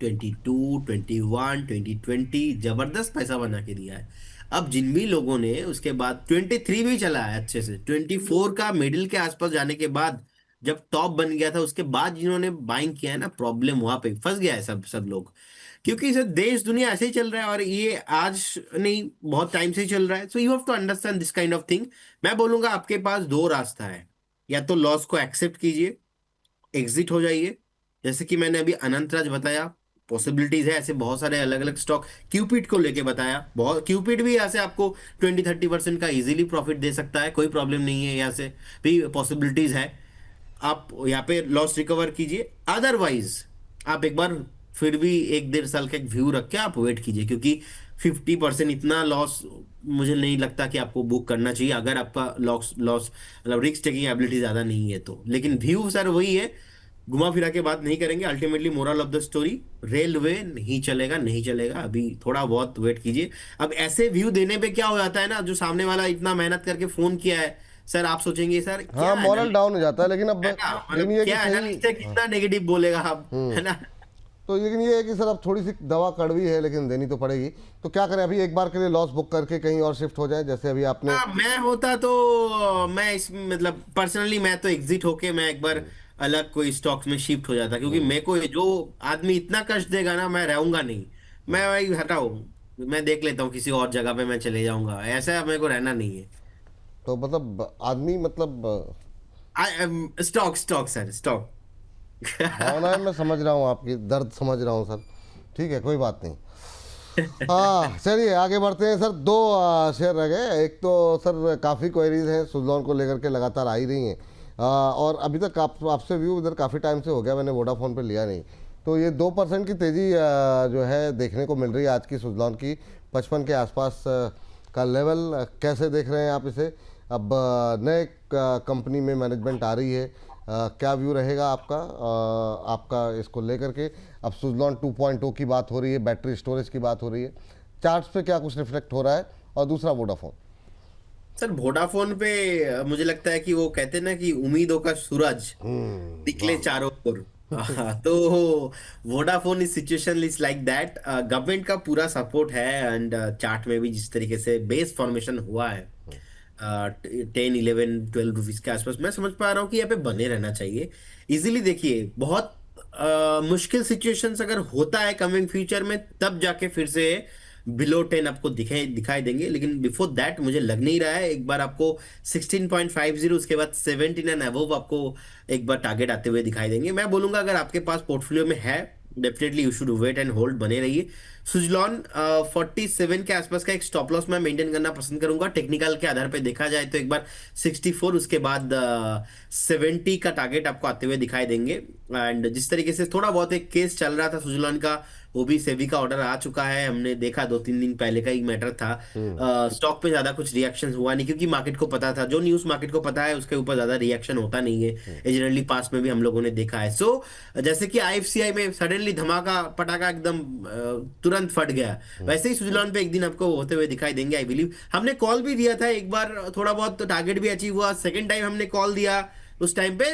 22, 21, 2020 जबरदस्त पैसा बना के दिया है। अब जिन भी लोगों ने उसके बाद 23 भी चला है अच्छे से, 24 का मिडिल के आसपास जाने के बाद जब टॉप बन गया था, उसके बाद जिन्होंने बाइंग किया है ना, प्रॉब्लम वहां पे फंस गया है सब लोग। क्योंकि इसे देश दुनिया ऐसे ही चल रहा है, और ये आज नहीं बहुत टाइम से ही चल रहा है। So you have to understand this kind of thing. मैं बोलूंगा आपके पास 2 रास्ता है, या तो लॉस को एक्सेप्ट कीजिए एग्जिट हो जाइए। जैसे कि मैंने अभी अनंतराज बताया, पॉसिबिलिटीज है, ऐसे बहुत सारे अलग अलग स्टॉक। क्यूपिड को लेके बताया, बहुत क्यूपिड भी यहाँ से आपको 20-30% का इजीली प्रॉफिट दे सकता है, कोई प्रॉब्लम नहीं है, यहाँ से भी पॉसिबिलिटीज है। आप यहाँ पे लॉस रिकवर कीजिए, अदरवाइज आप एक बार फिर भी 1-1.5 साल का एक व्यू रख के आप वेट कीजिए, क्योंकि 50% इतना लॉस मुझे नहीं लगता कि आपको बुक करना चाहिए, अगर आपका लॉस लॉस मतलब रिस्क टेकिंग एबिलिटी ज्यादा नहीं है तो। लेकिन व्यू सर वही है, घुमा फिरा के बात नहीं करेंगे। Ultimately moral of the story, railway नहीं चलेगा, नहीं चलेगा, अभी थोड़ा बहुत वेट कीजिए। अब ऐसे व्यू देने पे क्या हो जाता है ना, जो सामने वाला इतना मेहनत करके फोन किया है सर, आप सोचेंगे सर हाँ, क्या मॉरल डाउन हो जाता है, लेकिन अब है ना, लेकिन ये है कि क्या सही। एनालिस्ट है, कितना नेगेटिव बोलेगा आप, है ना। तो लेकिन ये है कि सर अब थोड़ी सी दवा कड़वी है, लेकिन देनी तो पड़ेगी। तो क्या करें, अभी एक बार के लिए लॉस बुक करके कहीं और शिफ्ट हो जाए, जैसे अभी आपने। मैं होता तो मैं इस मतलब पर्सनली मैं तो एग्जिट होके मैं एक बार अलग कोई स्टॉक्स में शिफ्ट हो जाता, क्योंकि मेरे को जो आदमी इतना कष्ट देगा ना, मैं रहूंगा नहीं। मैं भाई हटाओ, मैं देख लेता हूँ किसी और जगह पे मैं चले जाऊंगा, ऐसा मेरे को रहना नहीं है। तो मतलब आदमी मतलब स्टॉक स्टॉक सर, स्टॉक। भावनाएं मैं समझ रहा हूँ, आपकी दर्द समझ रहा हूँ सर। ठीक है, कोई बात नहीं। हाँ, चलिए आगे बढ़ते हैं सर। दो शेयर रह गए। एक तो सर काफ़ी क्वेरीज हैं सुज़लॉन को लेकर के, लगातार आ ही रही हैं। और अभी तक आपसे व्यू इधर काफ़ी टाइम से हो गया, मैंने वोडाफोन पे लिया नहीं। तो ये 2% की तेज़ी जो है देखने को मिल रही है आज की सुज़लॉन की, 55 के आसपास का लेवल। कैसे देख रहे हैं आप इसे? अब नए कंपनी में मैनेजमेंट आ रही है, क्या व्यू रहेगा आपका आपका इसको लेकर के? अब सुज़लॉन 2.0 की बात हो रही है, बैटरी स्टोरेज की बात हो रही है, चार्ट्स पे क्या कुछ रिफ्लेक्ट हो रहा है? और दूसरा वोडाफोन। सर वोडाफोन पे मुझे लगता है कि वो कहते हैं ना कि उम्मीदों का सूरज निकले चारों ओर। हाँ, तो वोडाफोन इस situation is like that. Government का पूरा सपोर्ट है, एंड चार्ट में भी जिस तरीके से बेस फॉर्मेशन हुआ है 10-11-12 रुपीज के आसपास, मैं समझ पा रहा हूँ कि यहाँ पे बने रहना चाहिए इजीली। देखिए बहुत मुश्किल सिचुएशंस अगर होता है कमिंग फ्यूचर में, तब जाके फिर से बिलो 10 आपको दिखाई देंगे, लेकिन बिफोर दैट मुझे लग नहीं रहा है। एक बार आपको 16.50, उसके बाद 17 एंड अबव आपको एक बार टारगेट आते हुए दिखाई देंगे। मैं बोलूंगा अगर आपके पास पोर्टफोलियो में है, definitely you should wait and hold, बने रहिए। सुजलॉन 47 के आसपास का एक स्टॉप लॉस मैं मेंटेन करना पसंद करूंगा। टेक्निकल के आधार पे देखा जाए तो एक बार 64, उसके बाद 70 का टारगेट आपको आते हुए दिखाई देंगे। एंड जिस तरीके से थोड़ा बहुत एक केस चल रहा था सुजलॉन का, वो भी सेबी का ऑर्डर आ चुका है, हमने देखा 2-3 दिन पहले का ही मैटर था। स्टॉक पे ज्यादा कुछ रिएक्शन हुआ नहीं, क्योंकि मार्केट को पता था, जो न्यूज मार्केट को पता है उसके ऊपर ज्यादा रिएक्शन होता नहीं है, जनरली पास्ट में भी हम लोगों ने देखा है। सो जैसे कि आईएफसीआई में सडनली धमाका पटाखा एकदम तुरंत फट गया, वैसे ही सुजलॉन पे एक दिन आपको होते हुए दिखाई देंगे आई बिलीव। हमने कॉल भी दिया था एक बार, थोड़ा बहुत टारगेट भी अचीव हुआ। सेकंड टाइम हमने कॉल दिया, उस टाइम पे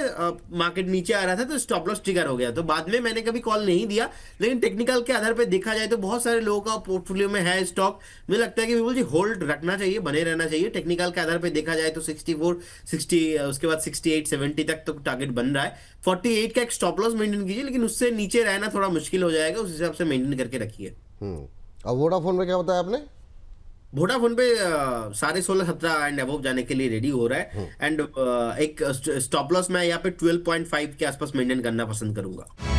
मार्केट नीचे आ रहा था तो स्टॉप लॉस ट्रिगर हो गया, तो बाद में मैंने कभी कॉल नहीं दिया। लेकिन टेक्निकल के आधार पे देखा जाए तो बहुत सारे लोगों का पोर्टफोलियो में है स्टॉक, मुझे लगता है कि विपुल जी होल्ड रखना चाहिए, बने रहना चाहिए। टेक्निकल के आधार पे देखा जाए तो 64, 60, उसके बाद 68, 70 तक तो टारगेट बन रहा है। 48 का एक स्टॉप लॉस मेंटेन कीजिए, लेकिन उससे नीचे रहना थोड़ा मुश्किल हो जाएगा, उस हिसाब से मेंटेन करके रखिए। अब वोडाफोन में क्या बताया आपने? वोडाफोन पे 16.5-17 एंड अबव जाने के लिए रेडी हो रहा है। एंड एक स्टॉप लॉस मैं यहाँ पे 12.5 के आसपास मेंटेन करना पसंद करूंगा।